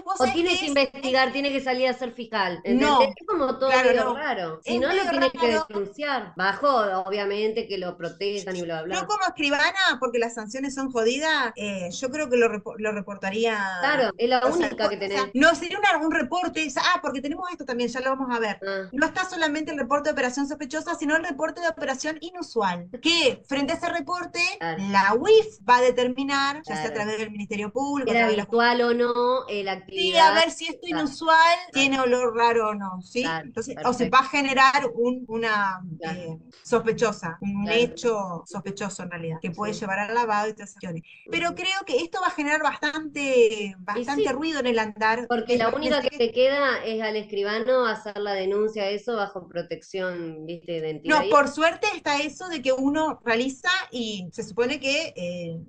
vos O sabés tiene que que es investigar, tiene que salir a ser fiscal, ¿entendés? no, Es como todo claro, medio no. raro. Si Es no, lo medio tiene que raro. denunciar. Bajo, obviamente, que lo protejan y bla, Yo bla. como escribana, porque las sanciones son jodidas, yo creo que lo reportaría, Claro, es la o sea, única que tenés. no sería un reporte, porque tenemos esto también, ya lo vamos a ver. Ah, No está solamente el reporte de operación sospechosa, sino el reporte de operación inusual, que frente a ese reporte, claro, la UIF va a determinar, ya sea a claro. través del Ministerio Público, Si a era través de la habitual o no la Sí, a actividad. ver si esto Claro, inusual claro, tiene olor raro o no, ¿sí? claro, Entonces, o se perfecto. va a generar una Claro, sospechosa, un claro. hecho Ujú, sospechoso en realidad, que puede sí, llevar al lavado y todas esas cuestiones. Pero ujú. creo que esto va a generar bastante, Y bastante sí, ruido en el andar. porque la única Pensé que que te queda es al escribano hacer la denuncia a eso bajo protección, viste, de identidad. no, por suerte está eso de que uno realiza y se supone que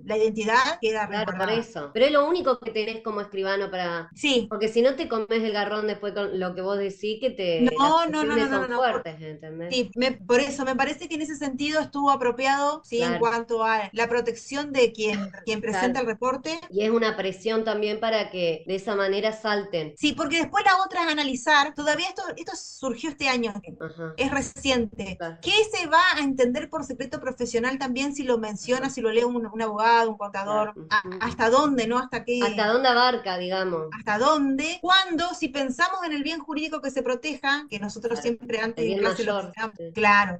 la identidad queda Claro, por resguardada. eso. Pero es lo único que tenés como escribano para... Sí, Porque si no te comes el garrón después con lo que vos decís, las no, no, no, no, sanciones no, son no, no, fuertes, ¿entendés? sí, por eso me parece que en ese sentido estuvo apropiado, sí, en Claro, cuanto a la protección de quien presenta claro. el reporte. Y es una presión también para que de esa manera salten. Sí, porque después la otra es analizar, todavía esto surgió este años, Ajá, es reciente. claro. ¿Qué se va a entender por secreto profesional también si lo menciona, si lo lee un abogado, un Claro. contador? Ujú. ¿Hasta dónde, no? ¿Hasta ¿Hasta qué? dónde abarca, digamos? ¿Hasta dónde? ¿Cuándo? Si pensamos en el bien jurídico que se proteja, que nosotros Claro. siempre El antes en bien clase lo mayor. mencionamos, Sí, claro,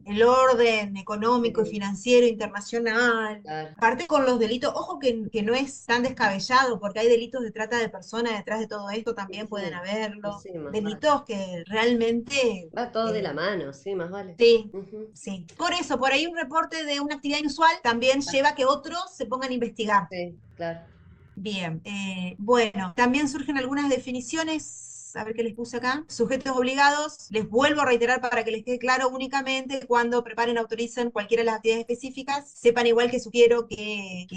el orden sí, económico y sí, financiero internacional. claro. Aparte con los delitos, ojo que no es tan descabellado, porque hay delitos de trata de personas detrás de todo esto, Sí, también pueden sí. Y haberlo. sí, más vale. Delitos que realmente Va todo de eh, la mano, sí, más vale. sí, Ujú. sí. Por eso, por ahí un reporte de una actividad inusual también lleva a que otros se pongan a investigar. Sí, claro. Bien, bueno, también surgen algunas definiciones, a ver qué les puse acá. Sujetos obligados, les vuelvo a reiterar para que les quede claro, únicamente cuando preparen, autoricen cualquiera de las actividades específicas, sepan igual que sugiero que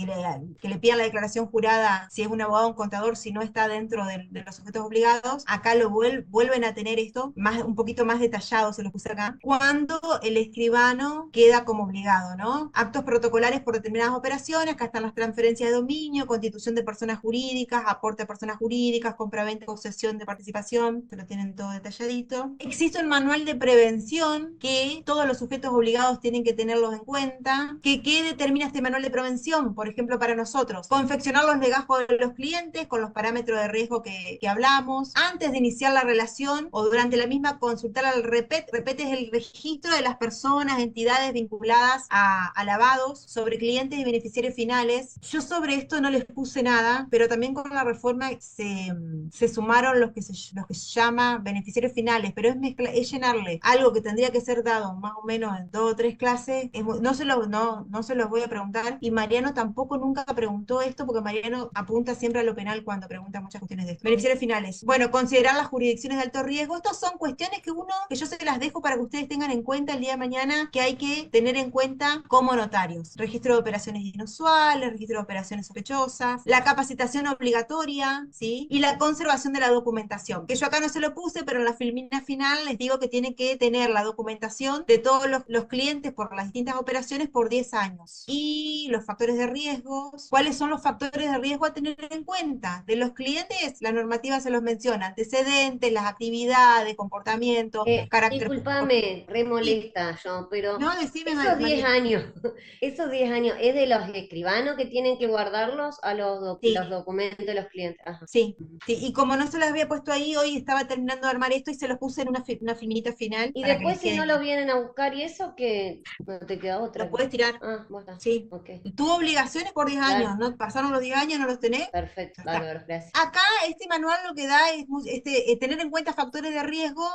le pidan la declaración jurada si es un abogado o un contador, si no está dentro de los sujetos obligados. Acá lo vuelven a tener esto, un poquito más detallado, se lo puse acá. Cuando el escribano queda como obligado, ¿no? Actos protocolares por determinadas operaciones, acá están las transferencias de dominio, constitución de personas jurídicas, aporte de personas jurídicas, compra-venta, concesión de participación, se lo tienen todo detalladito. Existe un manual de prevención que todos los sujetos obligados tienen que tenerlos en cuenta. ¿Qué determina este manual de prevención? Por ejemplo, para nosotros, confeccionar los legajos de los clientes con los parámetros de riesgo que hablamos. Antes de iniciar la relación o durante la misma, consultar al REPET. REPET es el registro de las personas, entidades vinculadas a lavados sobre clientes y beneficiarios finales. Yo sobre esto no les puse nada, pero también con la reforma se sumaron los que se llama beneficiarios finales, pero es llenarle algo que tendría que ser dado más o menos en 2 o 3 clases. No se los voy a preguntar, y Mariano tampoco nunca preguntó esto, porque Mariano apunta siempre a lo penal cuando pregunta muchas cuestiones de esto. Beneficiarios finales. Bueno, considerar las jurisdicciones de alto riesgo. Estas son cuestiones que yo se las dejo para que ustedes tengan en cuenta el día de mañana, que hay que tener en cuenta como notarios. Registro de operaciones inusuales, registro de operaciones sospechosas, la capacitación obligatoria, ¿sí? Y la conservación de la documentación, que yo acá no se lo puse, pero en la filmina final les digo que tiene que tener la documentación de todos los clientes por las distintas operaciones por 10 años. Y los factores de riesgos. ¿Cuáles son los factores de riesgo a tener en cuenta? De los clientes, la normativa se los menciona: antecedentes, las actividades, comportamiento, carácter. Discúlpame, re Sí, molesta yo, pero no, decime, esos 10 María. años, esos 10 años, ¿es de los escribanos que tienen que guardarlos a los Sí, documentos de los clientes? Ajá. sí, sí. Y como no se los había puesto ahí, hoy estaba terminando de armar esto y se los puse en una filminita final Y para que después les si quede no los bien. vienen a buscar y eso, que no te queda Lo otra. puedes tirar. Ah, bueno, está, Sí. ok, Tuvo obligaciones por 10 claro, años, ¿no? Pasaron los 10 años, no los tenés, perfecto, ya está. bárbaro, gracias. Acá este manual lo que da es tener en cuenta factores de riesgo.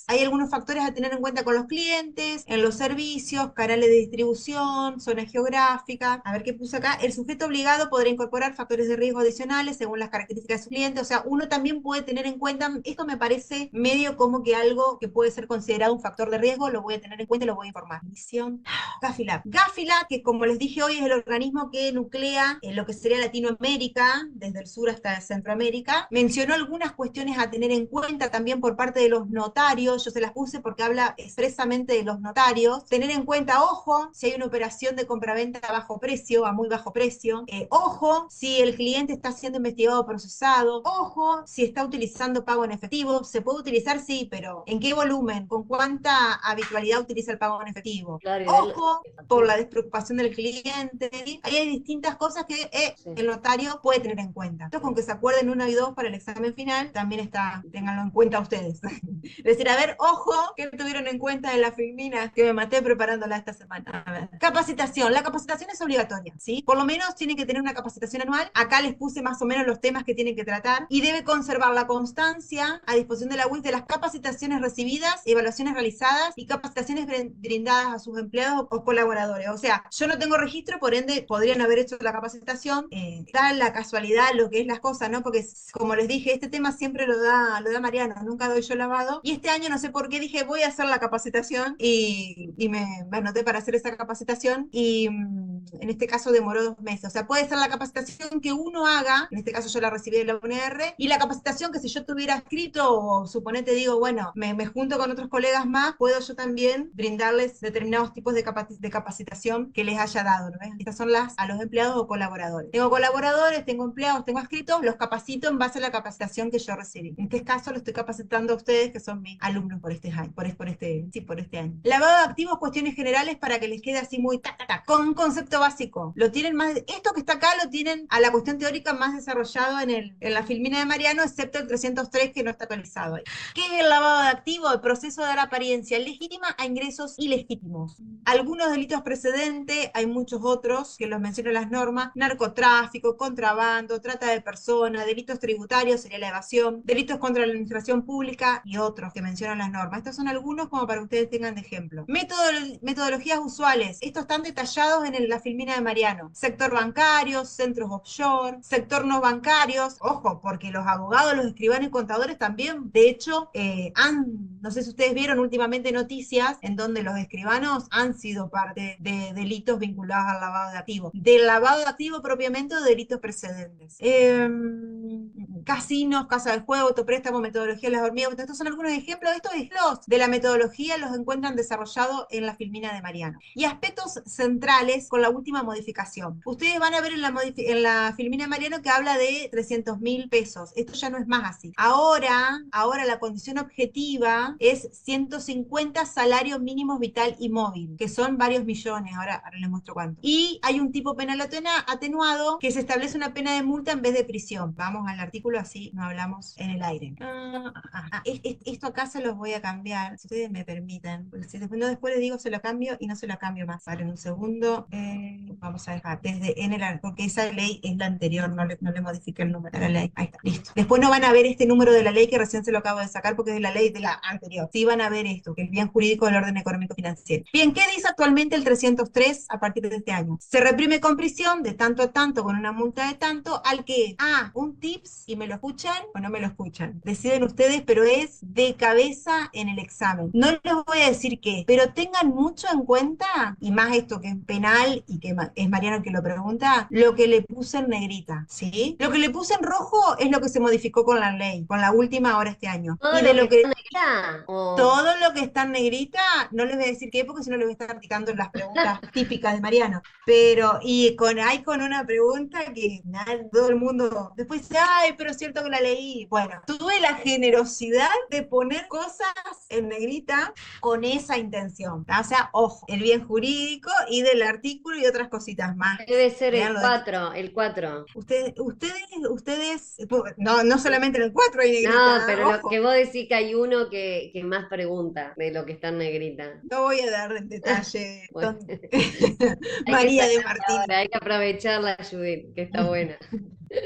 Hay algunos factores a tener en cuenta con los clientes, en los servicios, canales de distribución, zonas geográficas. A ver qué puse acá. El sujeto obligado podrá incorporar factores de riesgo adicionales según las características de su cliente. O sea, uno también puede tener en cuenta, esto me parece medio como que algo que puede ser considerado un factor de riesgo, lo voy a tener en cuenta y lo voy a informar. Misión. Gafila. Gafila, que como les dije hoy, es el organismo que nuclea lo que sería Latinoamérica, desde el sur hasta Centroamérica, mencionó algunas cuestiones a tener en cuenta también por parte de los notarios. Yo se las puse porque habla expresamente de los notarios. Tener en cuenta, ojo, si hay una operación de compraventa a bajo precio, a muy bajo precio. Ojo, si el cliente está siendo investigado o procesado. Ojo, si está utilizando pago en efectivo. Se puede utilizar, sí, pero ¿en qué volumen? ¿Con cuánta habitualidad utiliza el pago en efectivo? Claro, y ver Ojo, qué por factura. la despreocupación del cliente. Ahí hay distintas cosas que Sí, el notario puede tener en cuenta. Entonces, con que se acuerden una y dos para el examen final, también está, ténganlo en cuenta ustedes. Decir, a ver, ojo, ¿qué tuvieron en cuenta en la filmina que me maté preparándola esta semana? A ver. Capacitación. La capacitación es obligatoria, ¿sí? Por lo menos tienen que tener una capacitación anual. Acá les puse más o menos los temas que tienen que tratar, y debe conservar la constancia a disposición de la UIF de las capacitaciones recibidas, evaluaciones realizadas y capacitaciones brindadas a sus empleados o colaboradores. O sea, yo no tengo registro, por ende podrían haber hecho la capacitación. Da la casualidad lo que es las cosas, ¿no? Porque como les dije, este tema siempre lo da Mariano, nunca doy yo lavado. Y este año no sé por qué dije voy a hacer la capacitación, y me anoté para hacer esa capacitación, y en este caso demoró 2 meses. O sea, puede ser la capacitación que uno haga, en este caso yo la recibí de la UNR, y la capacitación que si yo tuviera adscrito o suponete digo, bueno, me junto con otros colegas más, puedo yo también brindarles determinados tipos de capacitación que les haya dado, ¿no ves? Estas son a los empleados o colaboradores. Tengo colaboradores, tengo empleados, tengo adscritos, los capacito en base a la capacitación que yo recibí. En este caso, lo estoy capacitando a ustedes, que son mis alumnos por este año. Por este año. Lavado de activos, cuestiones generales para que les quede así muy con un concepto básico. Lo tienen más, esto que está acá lo tienen a la cuestión teórica más desarrollado en la Filmina de Mariano, excepto el 303 que no está actualizado ahí. ¿Qué es el lavado de activos? El proceso de dar apariencia legítima a ingresos ilegítimos. Algunos delitos precedentes, hay muchos otros que los mencionan las normas: narcotráfico, contrabando, trata de personas, delitos tributarios, sería la evasión, delitos contra la administración pública y otros que mencionan las normas. Estos son algunos como para que ustedes tengan de ejemplo. Metodologías usuales. Estos están detallados en la Filmina de Mariano. Sector bancario, centros offshore, sector no bancarios. Ojo, porque los abogados, los escribanos y contadores también, de hecho, no sé si ustedes vieron últimamente noticias en donde los escribanos han sido parte de delitos vinculados al lavado de activos. Del lavado de activos propiamente o de delitos precedentes. Casinos, casa de juego, autopréstamo, metodología de las hormigas. Estos son algunos ejemplos. Estos ejemplos de la metodología los encuentran desarrollados en la Filmina de Mariano. Y aspectos centrales con la última modificación. Ustedes van a ver en la Filmina de Mariano que habla de 300.000 pesos. Esto ya no es más así. Ahora la condición objetiva es 150 salarios mínimos vital y móvil, que son varios millones. Ahora les muestro cuánto. Y hay un tipo penal atenuado que se establece una pena de multa en vez de prisión. Vamos al artículo, así no hablamos en el aire. Esto acá se los voy a cambiar, si ustedes me permiten. Si después les digo se lo cambio y no se lo cambio más. Vale, en un segundo. Vamos a dejar porque esa ley es la anterior, no le modifique el número de la ley. Ahí está, listo. Después no van a ver este número de la ley que recién se lo acabo de sacar porque es de la ley de la anterior. Sí van a ver esto, que es bien jurídico del orden económico financiero. Bien, ¿qué dice actualmente el 303 a partir de este año? Se reprime con prisión de tanto a tanto con una multa de tanto al que, un tips, y me lo escuchan o no me lo escuchan. Deciden ustedes, pero es de cabeza en el examen. No les voy a decir qué, pero tengan mucho en cuenta, y más esto que es penal y que es Mariano que lo pregunta, lo que le puse en negrita, ¿sí? Lo que le puse en rojo es lo que se modificó con la ley, con la última ahora este año. ¿Todo Y de lo que está negrita? todo lo que está en negrita, no les voy a decir qué, porque si no les voy a estar practicando las preguntas típicas de Mariano. Pero, hay con una pregunta que todo el mundo después dice, ay, pero es cierto que la leí. Bueno, tuve la generosidad de poner cosas en negrita con esa intención. O sea, ojo, el bien jurídico y del artículo y otras cositas más. Debe ser el Veanlo 4, el 4. Ustedes, no solamente en el 4 hay No, negrita, pero lo ojo. que vos decís que hay uno que más pregunta de lo que está en negrita. No voy a dar en detalle. Bueno, hay que María de sacarla Martín. ahora, hay que aprovecharla, Judith, que está buena.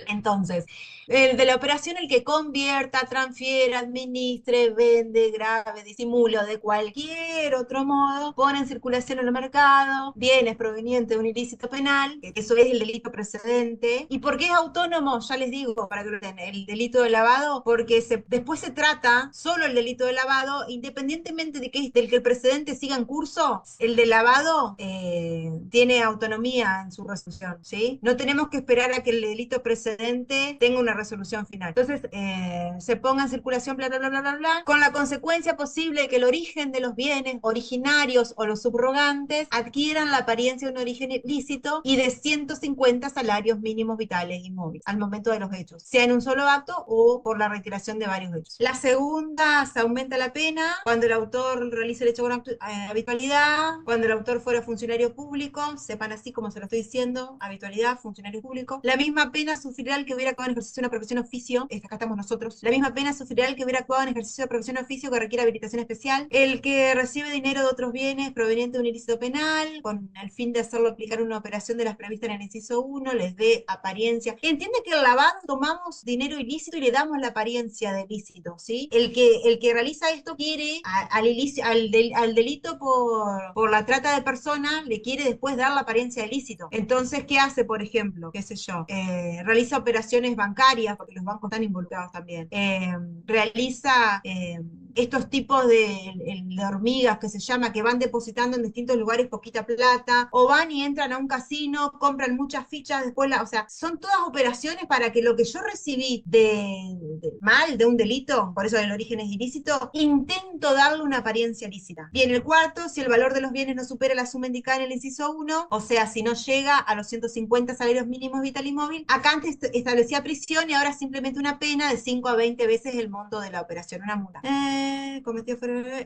Entonces, el de la operación, el que convierta, transfiera, administre, vende, grabe, disimule o de cualquier otro modo, pone en circulación en el mercado bienes provenientes de un ilícito penal, que eso es el delito precedente. ¿Y por qué es autónomo? Ya les digo, para que lo den, el delito de lavado, porque después se trata solo el delito de lavado, independientemente del que el precedente siga en curso, el de lavado tiene autonomía en su resolución, ¿sí? No tenemos que esperar a que el delito precedente tenga una resolución final. Entonces, se ponga en circulación, bla, bla, bla, bla, bla, bla, con la consecuencia posible de que el origen de los bienes originarios o los subrogantes adquieran la apariencia de un origen ilícito y de 150 salarios mínimos vitales y móviles al momento de los hechos, sea en un solo acto o por la retiración de varios hechos. La segunda, se aumenta la pena cuando el autor realice el hecho con habitualidad, cuando el autor fuera funcionario público, sepan así como se lo estoy diciendo, habitualidad, funcionario público. La misma pena sufrirá el que hubiera actuado en ejercicio de una profesión oficio, acá estamos nosotros, la misma pena sufrirá el que hubiera actuado en ejercicio de profesión oficio que requiere habilitación especial, el que recibe dinero de otros bienes provenientes de un ilícito penal, con el fin de hacerlo aplicar una operación de las previstas en el inciso 1, les dé apariencia. Entiende que el lavado tomamos dinero ilícito y le damos la apariencia de ilícito, ¿sí? El que realiza esto quiere al delito por la trata de personas, le quiere después dar la apariencia de ilícito. Entonces, ¿qué hace, por ejemplo? ¿Qué sé yo? Realiza operaciones bancarias, porque los bancos están involucrados también. Realiza estos tipos de hormigas que se llama, que van depositando en distintos lugares poquita plata, o van y entran a un casino, compran muchas fichas, después o sea, son todas operaciones para que lo que yo recibí de un delito, por eso el origen es ilícito, intento darle una apariencia lícita. Bien, el cuarto, si el valor de los bienes no supera la suma indicada en el inciso 1, o sea, si no llega a los 150 salarios mínimos vital y móvil, acá antes establecía prisión y ahora simplemente una pena de 5 a 20 veces el monto de la operación, una multa. Cometió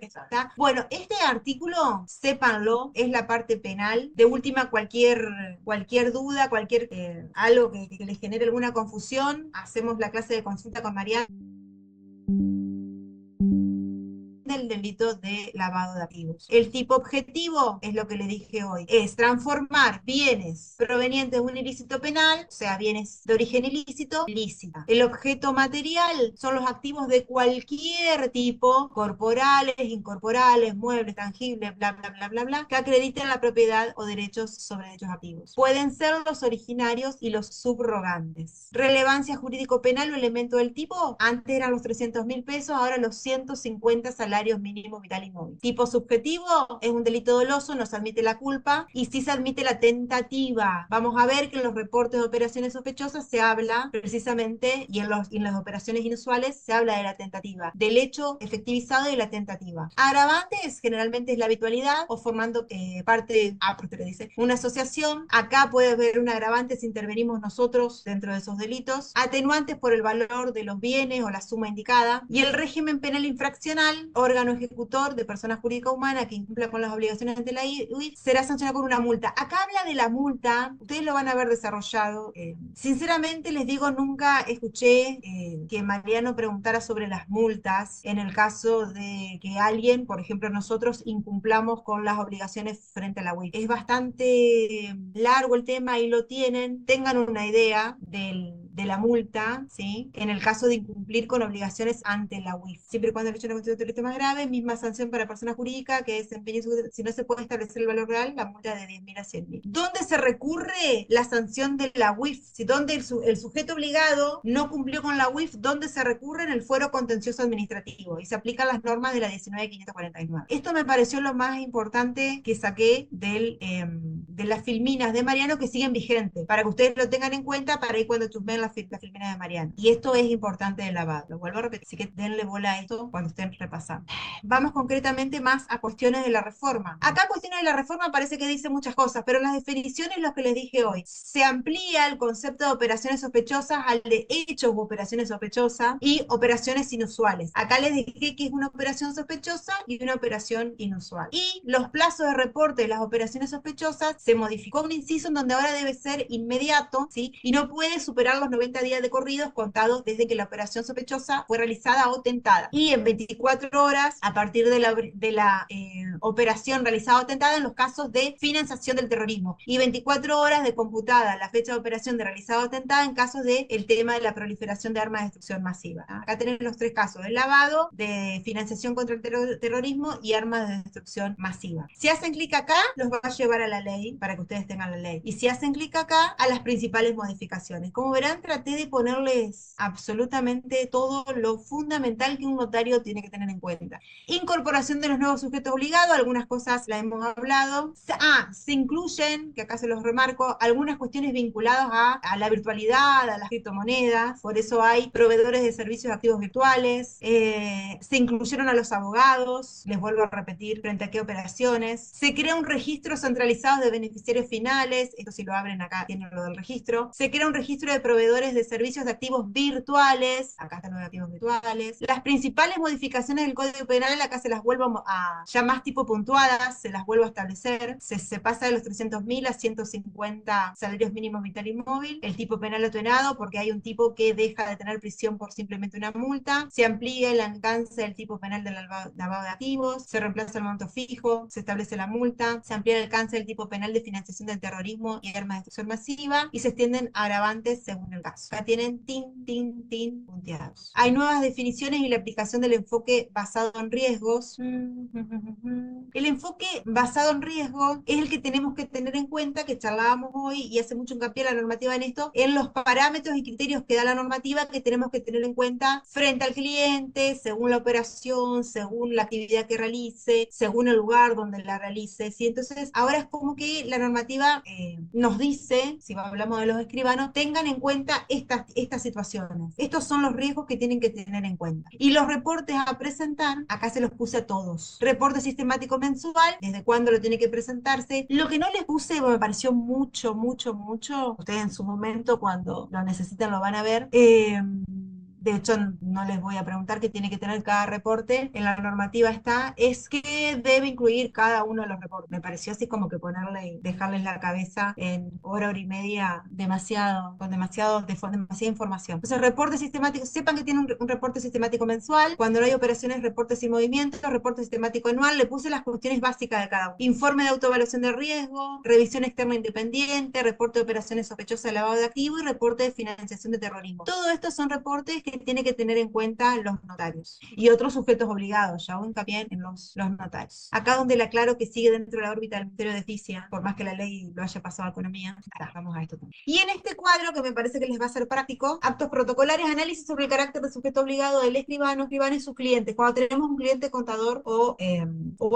está. Bueno, este artículo, sépanlo, es la parte penal. De última, cualquier duda, cualquier algo que les genere alguna confusión, hacemos la clase de consulta con Mariana del delito de lavado de activos. El tipo objetivo es lo que le dije hoy, es transformar bienes provenientes de un ilícito penal, o sea, bienes de origen ilícito, lícita. El objeto material son los activos de cualquier tipo, corporales, incorporales, muebles, tangibles, bla, bla, bla, bla, bla, que acrediten la propiedad o derechos sobre dichos activos. Pueden ser los originarios y los subrogantes. Relevancia jurídico-penal o elemento del tipo, antes eran los 300.000 pesos, ahora los 150 salarios mínimos vital y móvil. Tipo subjetivo es un delito doloso, no se admite la culpa y sí se admite la tentativa. Vamos a ver que en los reportes de operaciones sospechosas se habla precisamente y en las operaciones inusuales se habla de la tentativa, del hecho efectivizado y de la tentativa. Agravantes generalmente es la habitualidad o formando parte, porque dice, una asociación. Acá puede haber un agravante si intervenimos nosotros dentro de esos delitos. Atenuantes por el valor de los bienes o la suma indicada. Y el régimen penal infraccional, órgano ejecutor de persona jurídica humana que incumpla con las obligaciones de la UIF, será sancionado con una multa. Acá habla de la multa, ustedes lo van a ver desarrollado. Sinceramente les digo, nunca escuché que Mariano preguntara sobre las multas en el caso de que alguien, por ejemplo nosotros, incumplamos con las obligaciones frente a la UIF. Es bastante largo el tema y lo tienen, tengan una idea de la multa, ¿sí? En el caso de incumplir con obligaciones ante la UIF. Siempre y cuando el hecho de una constitución delito más grave, misma sanción para persona jurídica que desempeñe si no se puede establecer el valor real, la multa de 10.000 a 100.000. ¿Dónde se recurre la sanción de la UIF? Si donde el sujeto obligado no cumplió con la UIF, ¿dónde se recurre? En el fuero contencioso administrativo y se aplican las normas de la 19.549. Esto me pareció lo más importante que saqué de las filminas de Mariano que siguen vigentes, para que ustedes lo tengan en cuenta para ir cuando chusmeen las filminas de Mariano. Y esto es importante del lavado. Lo vuelvo a repetir, así que denle bola a esto cuando estén repasando. Vamos concretamente más a cuestiones de la reforma. Acá cuestiones de la reforma parece que dice muchas cosas, pero en las definiciones lo que les dije hoy, se amplía el concepto de operaciones sospechosas al de hechos u operaciones sospechosas y operaciones inusuales. Acá les dije que es una operación sospechosa y una operación inusual. Y los plazos de reporte de las operaciones sospechosas se modificó un inciso en donde ahora debe ser inmediato, ¿sí? Y no puede superar los 90 días de corridos contados desde que la operación sospechosa fue realizada o tentada. Y en 24 horas a partir de la operación realizada o tentada en los casos de financiación del terrorismo. Y 24 horas de computada la fecha de operación de realizada o tentada en casos de el tema de la proliferación de armas de destrucción masiva. Acá tenemos los tres casos: el lavado, de financiación contra el terrorismo y armas de destrucción masiva. Si hacen clic acá, los va a llevar a la ley para que ustedes tengan la ley. Y si hacen clic acá, a las principales modificaciones. Como verán, traté de ponerles absolutamente todo lo fundamental que un notario tiene que tener en cuenta. Incorporación de los nuevos sujetos obligados, algunas cosas las hemos hablado. Se incluyen, que acá se los remarco, algunas cuestiones vinculadas a la virtualidad, a las criptomonedas, por eso hay proveedores de servicios activos virtuales. Se incluyeron a los abogados, les vuelvo a repetir frente a qué operaciones. Se crea un registro centralizado de beneficiarios finales, esto si lo abren acá tienen lo del registro. Se crea un registro de proveedores de servicios de activos virtuales, acá están los de activos virtuales. Las principales modificaciones del Código Penal, acá se las vuelvo a, ya más tipo puntuadas, se las vuelvo a establecer. Se pasa de los 300.000 a 150 salarios mínimos vital y móvil. El tipo penal atenuado, porque hay un tipo que deja de tener prisión por simplemente una multa. Se amplía el alcance del tipo penal del lavado de activos. Se reemplaza el monto fijo. Se establece la multa. Se amplía el alcance del tipo penal de financiación del terrorismo y armas de destrucción masiva. Y se extienden agravantes según el caso. Acá tienen punteados. Hay nuevas definiciones y la aplicación del enfoque basado en riesgos. El enfoque basado en riesgos es el que tenemos que tener en cuenta, que charlábamos hoy y hace mucho hincapié la normativa en esto, en los parámetros y criterios que da la normativa que tenemos que tener en cuenta frente al cliente, según la operación, según la actividad que realice, según el lugar donde la realice. ¿Sí? Entonces, ahora es como que la normativa nos dice, si hablamos de los escribanos, tengan en cuenta estas situaciones. Estos son los riesgos que tienen que tener en cuenta. Y los reportes a presentar, acá se los puse a todos. Reporte sistemático mensual, desde cuándo lo tiene que presentarse. Lo que no les puse, me pareció mucho, ustedes en su momento cuando lo necesitan lo van a ver, de hecho, no les voy a preguntar qué tiene que tener cada reporte. En la normativa está, es que debe incluir cada uno de los reportes. Me pareció así como que dejarles la cabeza en hora y media con demasiada información. Entonces, reporte sistemático, sepan que tiene un reporte sistemático mensual. Cuando no hay operaciones, reportes y movimientos, reporte sistemático anual. Le puse las cuestiones básicas de cada uno. Informe de autoevaluación de riesgo, revisión externa independiente, reporte de operaciones sospechosas de lavado de activos y reporte de financiación de terrorismo. Todo esto son reportes que tiene que tener en cuenta los notarios y otros sujetos obligados, ya hago hincapié en los notarios. Acá donde le aclaro que sigue dentro de la órbita del Ministerio de Justicia, por más que la ley lo haya pasado a Economía. Vamos a esto también. Y en este cuadro, que me parece que les va a ser práctico, actos protocolares, análisis sobre el carácter de sujeto obligado del escribano y sus clientes, cuando tenemos un cliente contador o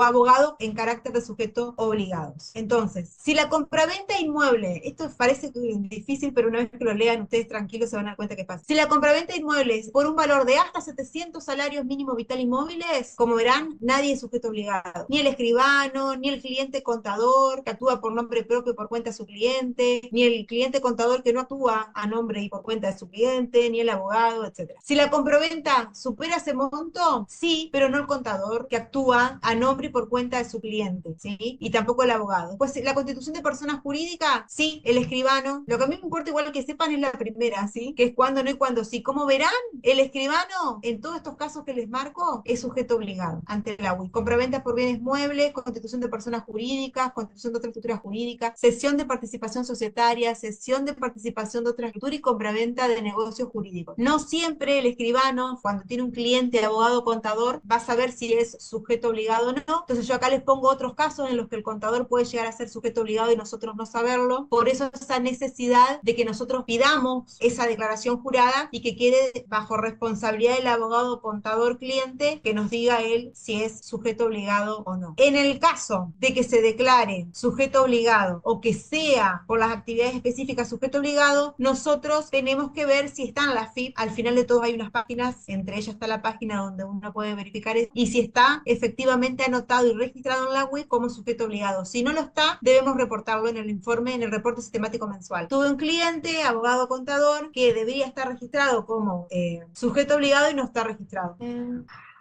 abogado en carácter de sujeto obligados. Entonces, si la compraventa inmueble, esto parece difícil, pero una vez que lo lean ustedes tranquilos se van a dar cuenta que pasa. Si la compraventa inmueble por un valor de hasta 700 salarios mínimo vital inmóviles, como verán, nadie es sujeto obligado. Ni el escribano, ni el cliente contador que actúa por nombre propio por cuenta de su cliente, ni el cliente contador que no actúa a nombre y por cuenta de su cliente, ni el abogado, etc. Si la compraventa supera ese monto, sí, pero no el contador que actúa a nombre y por cuenta de su cliente, ¿sí? Y tampoco el abogado. Pues la constitución de personas jurídicas, sí, el escribano. Lo que a mí me importa igual que sepan es la primera, ¿sí? Que es cuando no y cuando sí. Como verán, el escribano, en todos estos casos que les marco, es sujeto obligado ante la UI. Compraventa por bienes muebles, constitución de personas jurídicas, constitución de otra estructura jurídica, cesión de participación societaria, cesión de participación de otra estructura y compraventa de negocios jurídicos. No siempre el escribano, cuando tiene un cliente, abogado, contador, va a saber si es sujeto obligado o no. Entonces yo acá les pongo otros casos en los que el contador puede llegar a ser sujeto obligado y nosotros no saberlo. Por eso esa necesidad de que nosotros pidamos esa declaración jurada y que quede bajo responsabilidad del abogado contador cliente que nos diga él si es sujeto obligado o no. En el caso de que se declare sujeto obligado o que sea por las actividades específicas sujeto obligado, nosotros tenemos que ver si está en la FIP. Al final de todo hay unas páginas, entre ellas está la página donde uno puede verificar y si está efectivamente anotado y registrado en la web como sujeto obligado. Si no lo está, debemos reportarlo en el informe, en el reporte sistemático mensual. Tuve un cliente, abogado contador, que debería estar registrado como sujeto obligado y no está registrado.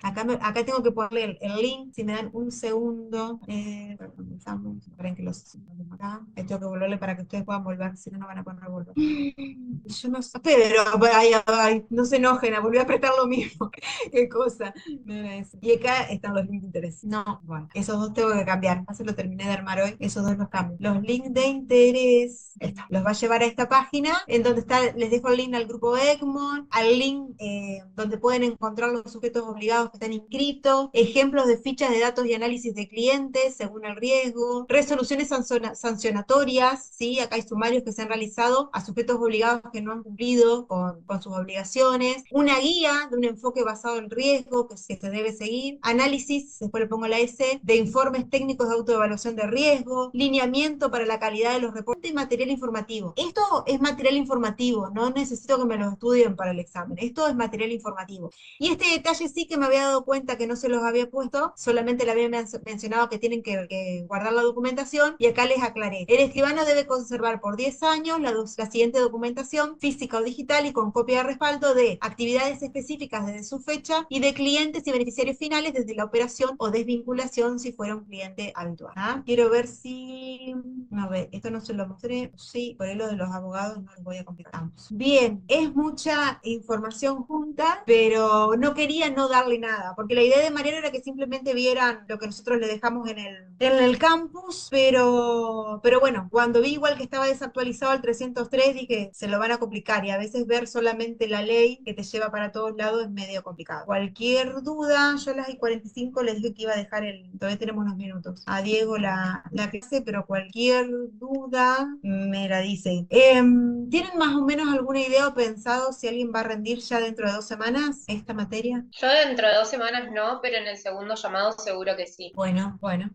Acá tengo que ponerle el link, si me dan un segundo. Esperen que los acá. Tengo que volverle para que ustedes puedan volver, si no, no van a poder volver. Yo no sé, pero ay, no se enojen, volví a apretar lo mismo. Qué cosa. No era eso. Y acá están los links de interés. No, bueno, esos dos tengo que cambiar. Ya se lo terminé de armar hoy, esos dos los cambio. Los links de interés, los va a llevar a esta página, en donde les dejo el link al grupo Egmont, al link donde pueden encontrar los sujetos obligados que están inscritos, ejemplos de fichas de datos y análisis de clientes según el riesgo, resoluciones sancionatorias, ¿sí? Acá hay sumarios que se han realizado a sujetos obligados que no han cumplido con sus obligaciones, una guía de un enfoque basado en riesgo que se debe seguir, análisis, después le pongo la S, de informes técnicos de autoevaluación de riesgo, lineamiento para la calidad de los reportes y material informativo. Esto es material informativo, no necesito que me lo estudien para el examen, esto es material informativo. Y este detalle sí que me había dado cuenta que no se los había puesto, solamente le había mencionado que tienen que guardar la documentación y acá les aclaré. El escribano debe conservar por 10 años la siguiente documentación física o digital y con copia de respaldo de actividades específicas desde su fecha y de clientes y beneficiarios finales desde la operación o desvinculación si fuera un cliente habitual. Quiero ver si... A ver, esto no se lo mostré. Sí, por ahí lo de los abogados no les voy a complicar. Bien, es mucha información junta, pero no quería no darle nada nada, porque la idea de Mariano era que simplemente vieran lo que nosotros le dejamos en el campus, pero bueno, cuando vi igual que estaba desactualizado el 303, dije, se lo van a complicar, y a veces ver solamente la ley que te lleva para todos lados es medio complicado. Cualquier duda, yo a las 45 les dije que iba a dejar todavía tenemos unos minutos, a Diego la clase, pero cualquier duda me la dice. ¿Tienen más o menos alguna idea o pensado si alguien va a rendir ya dentro de 2 semanas esta materia? Yo dentro de 2 semanas no, pero en el segundo llamado seguro que sí. Bueno, bueno.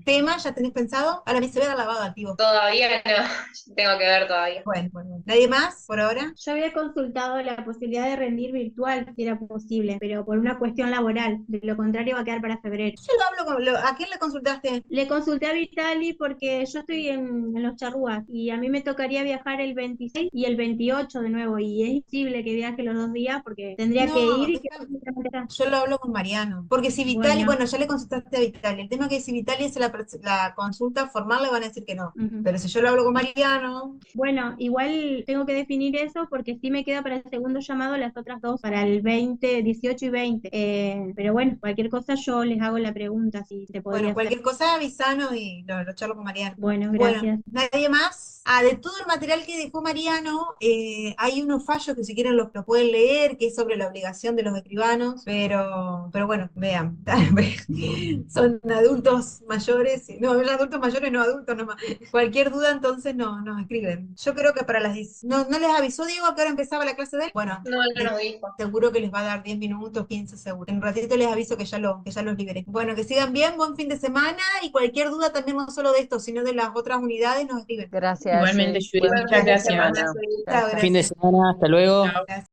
¿Tema ya tenés pensado? Ahora me se ve la lavado activo. Todavía no, tengo que ver todavía. Bueno, bueno. ¿Nadie más por ahora? Yo había consultado la posibilidad de rendir virtual, si era posible, pero por una cuestión laboral. De lo contrario, va a quedar para febrero. Yo lo hablo ¿a quién le consultaste? Le consulté a Vitali porque yo estoy en Los Charrúas y a mí me tocaría viajar el 26 y el 28 de nuevo, y es imposible que viaje los 2 días porque tendría que No, ir y que... yo lo hablo con Mariano. Porque si Vitali, Bueno. bueno, ya le consultaste a Vitali. El tema es que si Vitali hace la consulta formal, le van a decir que no. Ujú. Pero si yo lo hablo con Mariano, Bueno, igual tengo que definir eso porque sí me queda para el segundo llamado las otras dos, para el 20, 18 y 20. Pero bueno, cualquier cosa yo les hago la pregunta si se podría bueno, hacer. cualquier cosa avisanos y lo charlo con Mariano. Bueno, Bueno, gracias. ¿nadie más? De todo el material que dejó Mariano, hay unos fallos que si quieren los pueden leer, que es sobre la obligación de los escribanos, pero bueno, vean, son adultos mayores, no, adultos mayores, no adultos nomás. Cualquier duda entonces nos escriben. Yo creo que para las 10, ¿no les avisó Diego a qué hora empezaba la clase de él? Bueno, No, no nos dijo. seguro que les va a dar 10 minutos, 15 seguro. En un ratito les aviso que ya los liberé. Bueno, que sigan bien, buen fin de semana, y cualquier duda también no solo de esto, sino de las otras unidades nos escriben. Gracias. Igualmente, Yuri, Buen muchas fin de gracias. semana. Chao, Gracias. Fin de gracias. semana, hasta luego. Chao. Gracias.